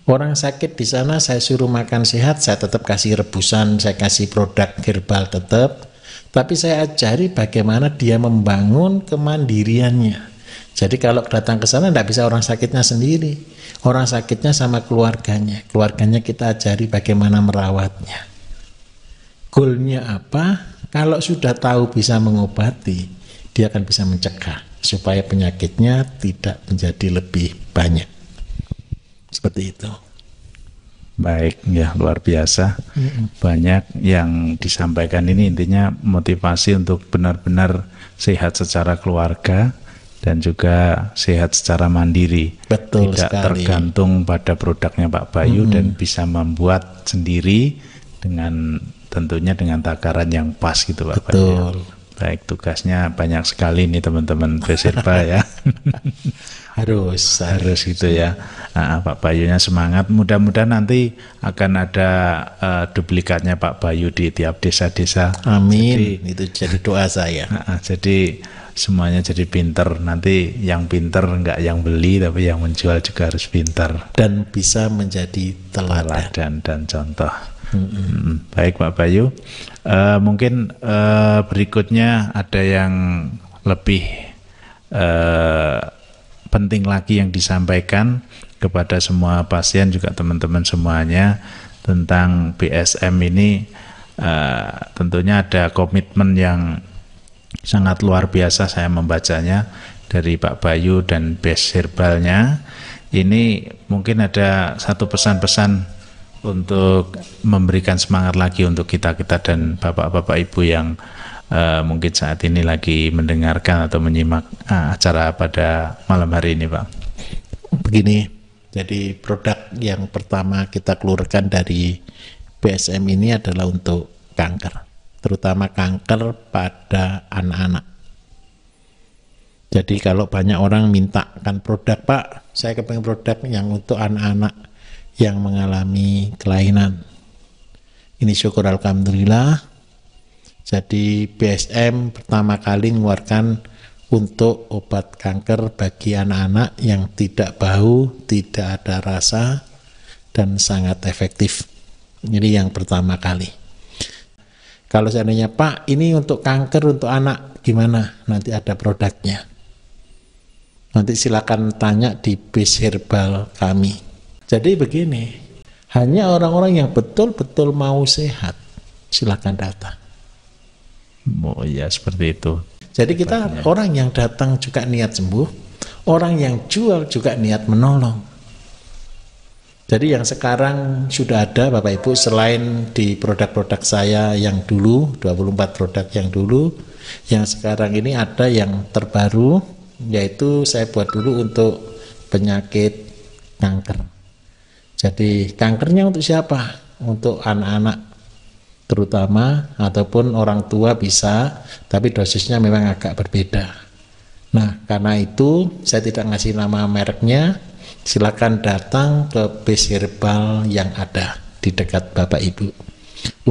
Orang sakit di sana saya suruh makan sehat, saya tetap kasih rebusan, saya kasih produk herbal tetap. Tapi saya ajari bagaimana dia membangun kemandiriannya. Jadi kalau datang ke sana tidak bisa orang sakitnya sendiri. Orang sakitnya sama keluarganya. Keluarganya kita ajari bagaimana merawatnya. Goalnya apa? Kalau sudah tahu bisa mengobati, dia akan bisa mencegah supaya penyakitnya tidak menjadi lebih banyak. Seperti itu. Baik, ya luar biasa. Banyak yang disampaikan ini intinya motivasi untuk benar-benar sehat secara keluarga dan juga sehat secara mandiri. Betul Tidak sekali. Tergantung pada produknya Pak Bayu dan bisa membuat sendiri dengan tentunya dengan takaran yang pas gitu Pak Bayu. Betul. Baik, tugasnya banyak sekali nih teman-teman Beserpa ya. Harus gitu ya. Pak Bayunya semangat. Mudah-mudahan nanti akan ada duplikatnya Pak Bayu di tiap desa-desa. Amin. Itu jadi doa saya. Jadi semuanya jadi pinter. Nanti yang pinter enggak yang beli, tapi yang menjual juga harus pinter dan bisa menjadi teladan dan contoh. Baik Pak Bayu, mungkin berikutnya ada yang lebih penting lagi yang disampaikan kepada semua pasien juga teman-teman semuanya tentang BSM ini. Tentunya ada komitmen yang sangat luar biasa saya membacanya dari Pak Bayu dan Best Herbalnya. Ini mungkin ada satu pesan-pesan untuk memberikan semangat lagi untuk kita-kita dan bapak-bapak ibu yang mungkin saat ini lagi mendengarkan atau menyimak acara pada malam hari ini Pak. Begini, jadi produk yang pertama kita keluarkan dari BSM ini adalah untuk kanker, terutama kanker pada anak-anak. Jadi kalau banyak orang mintakan produk, Pak, saya kepengen produk yang untuk anak-anak yang mengalami kelainan. Ini syukur alhamdulillah. Jadi BSM pertama kali mengeluarkan untuk obat kanker bagi anak-anak yang tidak bau, tidak ada rasa, dan sangat efektif. Ini yang pertama kali. Kalau seandainya Pak, ini untuk kanker untuk anak, gimana? Nanti ada produknya. Nanti silakan tanya di Best Herbal kami. Jadi begini, hanya orang-orang yang betul-betul mau sehat, silakan datang. Oh ya, seperti itu. Jadi kita orang yang datang juga niat sembuh, orang yang jual juga niat menolong. Jadi yang sekarang sudah ada Bapak Ibu, selain di produk-produk saya yang dulu, 24 produk yang dulu, yang sekarang ini ada yang terbaru, yaitu saya buat dulu untuk penyakit kanker. Jadi kankernya untuk siapa? Untuk anak-anak terutama, ataupun orang tua bisa, tapi dosisnya memang agak berbeda. Nah, karena itu saya tidak ngasih nama mereknya, silakan datang ke base herbal yang ada di dekat Bapak Ibu.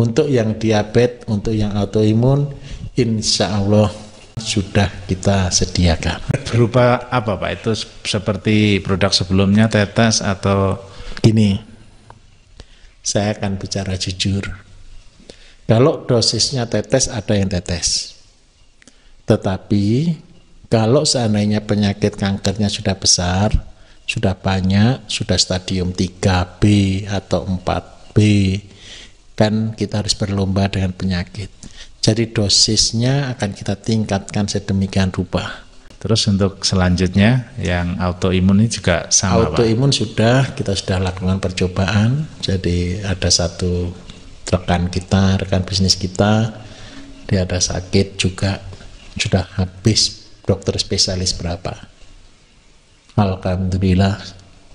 Untuk yang diabetes, untuk yang autoimun, insya Allah sudah kita sediakan. Berupa apa Pak? Itu seperti produk sebelumnya, tetes atau? Gini, saya akan bicara jujur. Kalau dosisnya tetes, ada yang tetes. Tetapi kalau seandainya penyakit kankernya sudah besar, sudah banyak, sudah stadium 3B atau 4B, kan kita harus berlomba dengan penyakit. Jadi dosisnya akan kita tingkatkan sedemikian rupa. Terus untuk selanjutnya yang autoimun ini juga sama Autoimun Pak? Kita sudah lakukan percobaan. Jadi ada satu rekan bisnis kita, dia ada sakit juga, sudah habis dokter spesialis berapa. Alhamdulillah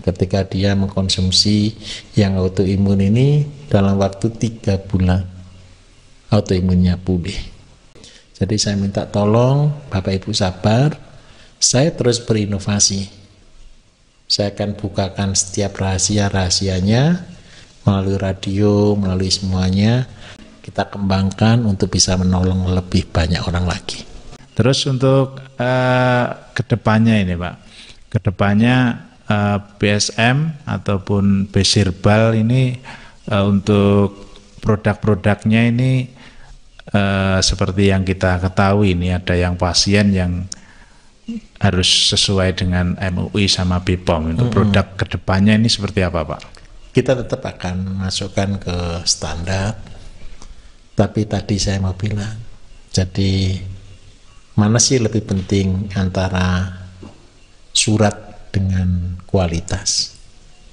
ketika dia mengkonsumsi yang autoimun ini dalam waktu 3 bulan autoimunnya pulih. Jadi saya minta tolong Bapak Ibu sabar, saya terus berinovasi. Saya akan bukakan setiap rahasia-rahasianya melalui radio, melalui semuanya, kita kembangkan untuk bisa menolong lebih banyak orang lagi. Terus untuk kedepannya ini Pak, kedepannya BSM ataupun base herbal ini untuk produk-produknya ini seperti yang kita ketahui ini ada yang pasien yang harus sesuai dengan MUI sama BPOM. Untuk produk kedepannya ini seperti apa Pak? Kita tetap akan masukkan ke standar, tapi tadi saya mau bilang, jadi mana sih lebih penting antara surat dengan kualitas?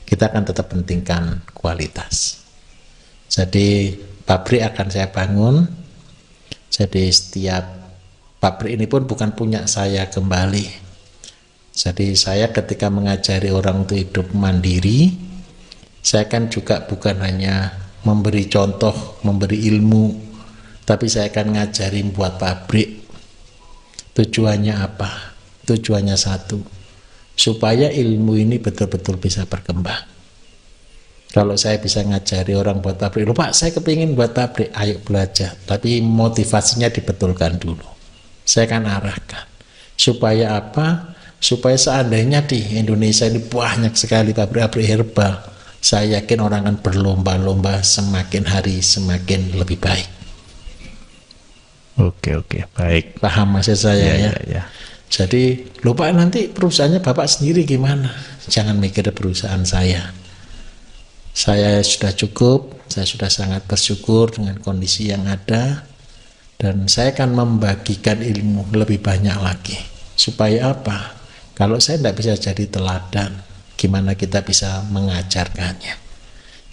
Kita akan tetap pentingkan kualitas. Jadi pabrik akan saya bangun. Jadi setiap pabrik ini pun bukan punya saya kembali. Jadi saya ketika mengajari orang untuk hidup mandiri, saya kan juga bukan hanya memberi contoh, memberi ilmu, tapi saya akan ngajarin buat pabrik. Tujuannya apa? Tujuannya satu, supaya ilmu ini betul-betul bisa berkembang. Kalau saya bisa ngajari orang buat pabrik, loh Pak, saya kepingin buat pabrik, ayo belajar, tapi motivasinya dibetulkan dulu. Saya akan arahkan. Supaya apa? Supaya seandainya di Indonesia ini banyak sekali pabrik-pabrik herbal, saya yakin orang akan berlomba-lomba, semakin hari semakin lebih baik. Oke, baik. Paham maksud saya ya? Ya. Jadi, lupa nanti perusahaannya Bapak sendiri gimana? Jangan mikir perusahaan saya. Saya sudah cukup, saya sudah sangat bersyukur dengan kondisi yang ada, dan saya akan membagikan ilmu lebih banyak lagi. Supaya apa? Kalau saya tidak bisa jadi teladan, gimana kita bisa mengajarkannya?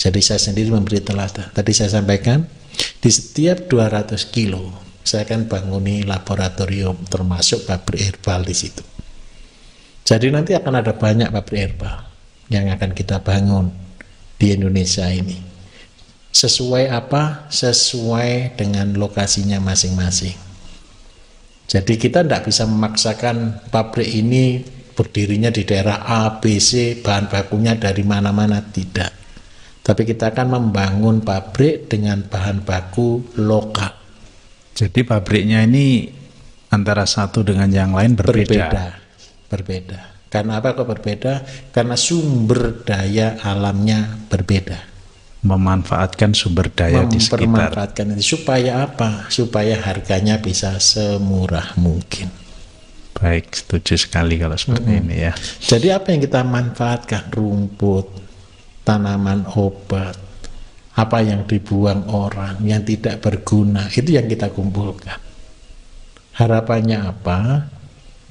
Jadi saya sendiri memberi teladan. Tadi saya sampaikan, di setiap 200 kilo, saya akan banguni laboratorium termasuk pabrik herbal di situ. Jadi nanti akan ada banyak pabrik herbal yang akan kita bangun di Indonesia ini. Sesuai apa? Sesuai dengan lokasinya masing-masing. Jadi kita tidak bisa memaksakan pabrik ini berdirinya di daerah A, B, C, bahan bakunya dari mana-mana, tidak. Tapi kita akan membangun pabrik dengan bahan baku lokal. Jadi pabriknya ini antara satu dengan yang lain berbeda. Berbeda. Karena apa kok berbeda? Karena sumber daya alamnya berbeda. Memanfaatkan sumber daya di sekitar. Memanfaatkan itu supaya apa? Supaya harganya bisa semurah mungkin. Baik, setuju sekali kalau seperti ini ya. Jadi apa yang kita manfaatkan? Rumput, tanaman obat, apa yang dibuang orang, yang tidak berguna, itu yang kita kumpulkan. Harapannya apa?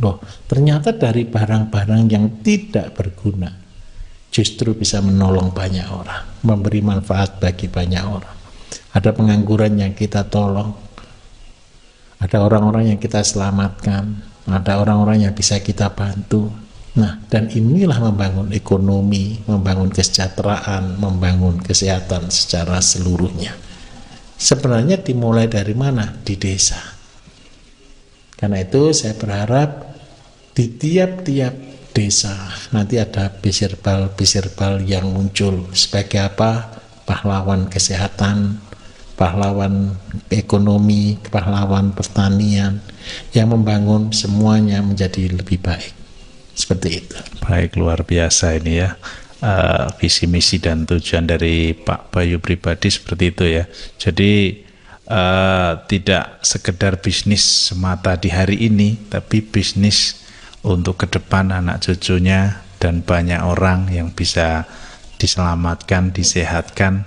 Loh, ternyata dari barang-barang yang tidak berguna justru bisa menolong banyak orang, memberi manfaat bagi banyak orang. Ada pengangguran yang kita tolong, ada orang-orang yang kita selamatkan, ada orang-orang yang bisa kita bantu. Nah, dan inilah membangun ekonomi, membangun kesejahteraan, membangun kesehatan secara seluruhnya. Sebenarnya dimulai dari mana? Di desa. Karena itu saya berharap di tiap-tiap desa, nanti ada biserbal yang muncul sebagai apa? Pahlawan kesehatan, pahlawan ekonomi, pahlawan pertanian yang membangun semuanya menjadi lebih baik. Seperti itu. Baik, luar biasa ini ya. Visi misi dan tujuan dari Pak Bayu pribadi seperti itu ya. Jadi tidak sekedar bisnis semata di hari ini, tapi bisnis untuk ke depan anak cucunya dan banyak orang yang bisa diselamatkan, disehatkan,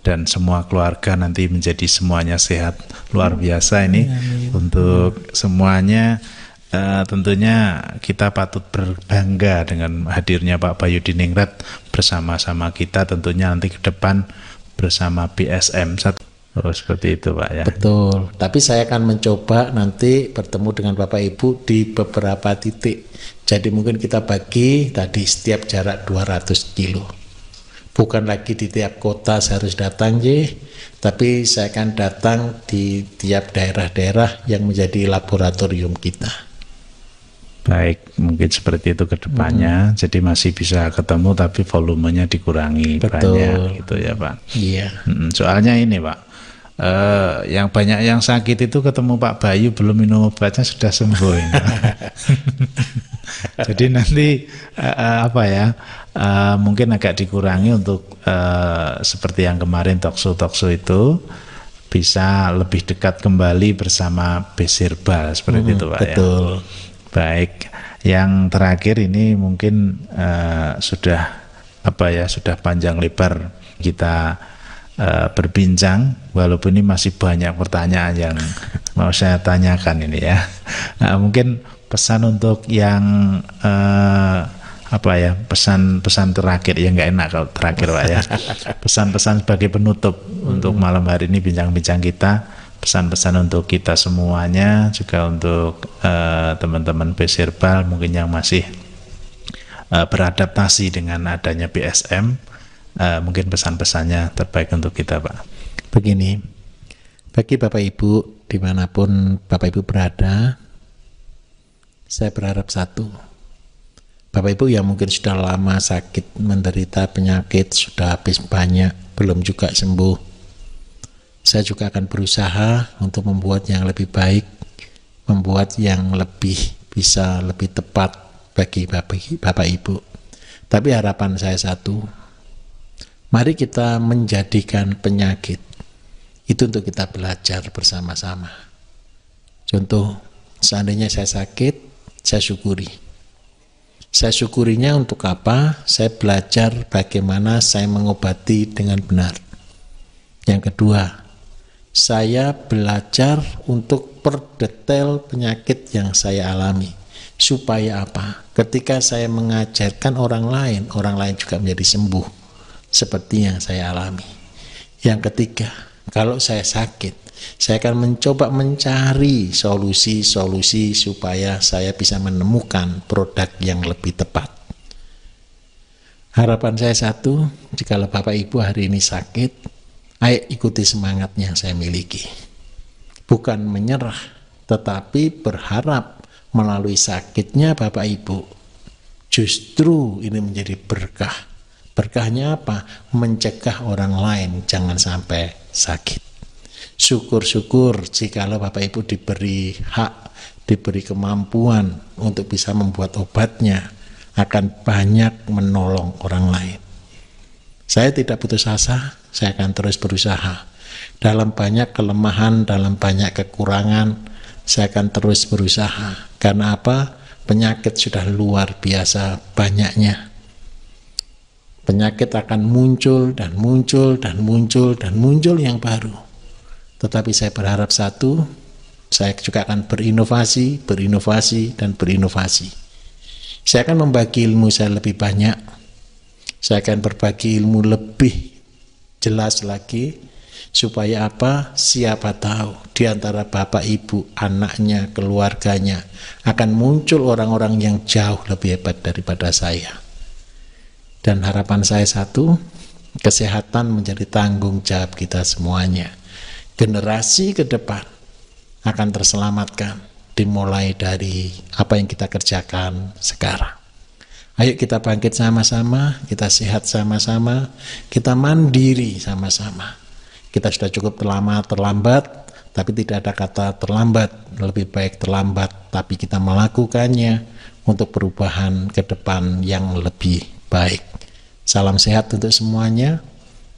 dan semua keluarga nanti menjadi semuanya sehat. Luar biasa ini untuk semuanya. Tentunya kita patut berbangga dengan hadirnya Pak Bayu Diningrat bersama-sama kita tentunya nanti ke depan bersama BSM. Oh, seperti itu Pak ya. Betul, tapi saya akan mencoba nanti bertemu dengan Bapak Ibu di beberapa titik. Jadi mungkin kita bagi tadi setiap jarak 200 kilo. Bukan lagi di tiap kota saya harus datang, tapi saya akan datang di tiap daerah-daerah yang menjadi laboratorium kita. Baik, mungkin seperti itu ke depannya. Jadi masih bisa ketemu tapi volumenya dikurangi. Betul. Banyak gitu ya Pak. Iya. Soalnya ini Pak, yang banyak yang sakit itu ketemu Pak Bayu belum minum obatnya sudah sembuh ini. Jadi nanti mungkin agak dikurangi untuk seperti yang kemarin talkshow itu bisa lebih dekat kembali bersama Beserbal seperti itu Pak. Betul. Ya. Baik, yang terakhir ini mungkin sudah panjang lebar kita berbincang, walaupun ini masih banyak pertanyaan yang mau saya tanyakan ini ya. Mungkin pesan untuk yang pesan-pesan terakhir ya, nggak enak kalau terakhir Pak ya. Pesan-pesan sebagai penutup untuk malam hari ini bincang-bincang kita. Pesan-pesan untuk kita semuanya, juga untuk teman-teman Beserbal mungkin yang masih beradaptasi dengan adanya BSM, mungkin pesan-pesannya terbaik untuk kita Pak. Begini, bagi Bapak Ibu dimanapun Bapak Ibu berada, saya berharap satu, Bapak Ibu yang mungkin sudah lama sakit, menderita penyakit, sudah habis banyak, belum juga sembuh, saya juga akan berusaha untuk membuat yang lebih baik, membuat yang lebih tepat bagi Bapak Ibu. Tapi harapan saya satu, mari kita menjadikan penyakit itu untuk kita belajar bersama-sama. Contoh, seandainya saya sakit, saya syukuri. Saya syukurinya untuk apa? Saya belajar bagaimana saya mengobati dengan benar. Yang kedua, saya belajar untuk perdetail penyakit yang saya alami. Supaya apa? Ketika saya mengajarkan orang lain juga menjadi sembuh seperti yang saya alami. Yang ketiga, kalau saya sakit, saya akan mencoba mencari solusi-solusi supaya saya bisa menemukan produk yang lebih tepat. Harapan saya satu, jikalau Bapak Ibu hari ini sakit, ayo ikuti semangat yang saya miliki. Bukan menyerah, tetapi berharap melalui sakitnya Bapak Ibu, justru ini menjadi berkah. Berkahnya apa? Mencegah orang lain jangan sampai sakit. Syukur-syukur jikalau Bapak Ibu diberi hak, diberi kemampuan untuk bisa membuat obatnya, akan banyak menolong orang lain. Saya tidak putus asa, saya akan terus berusaha. Dalam banyak kelemahan, dalam banyak kekurangan, saya akan terus berusaha. Karena apa? Penyakit sudah luar biasa banyaknya. Penyakit akan muncul dan muncul dan muncul dan muncul yang baru. Tetapi saya berharap satu, saya juga akan berinovasi, dan berinovasi. Saya akan membagi ilmu saya lebih banyak. Saya akan berbagi ilmu lebih jelas lagi, supaya apa? Siapa tahu di antara Bapak Ibu, anaknya, keluarganya akan muncul orang-orang yang jauh lebih hebat daripada saya. Dan harapan saya satu, kesehatan menjadi tanggung jawab kita semuanya. Generasi ke depan akan terselamatkan dimulai dari apa yang kita kerjakan sekarang. Ayo kita bangkit sama-sama, kita sehat sama-sama, kita mandiri sama-sama. Kita sudah cukup terlambat, tapi tidak ada kata terlambat. Lebih baik terlambat, tapi kita melakukannya untuk perubahan ke depan yang lebih baik. Salam sehat untuk semuanya,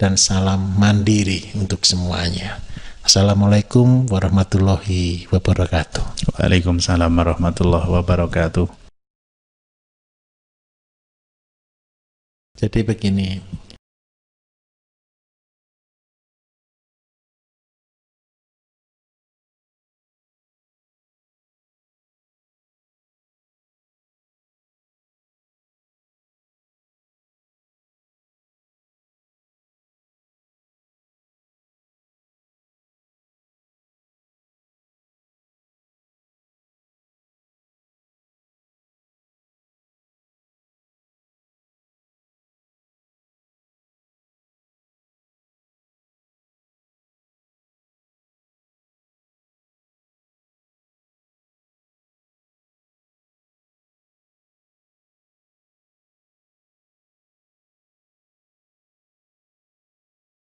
dan salam mandiri untuk semuanya. Assalamualaikum warahmatullahi wabarakatuh. Waalaikumsalam warahmatullahi wabarakatuh. Jadi begini,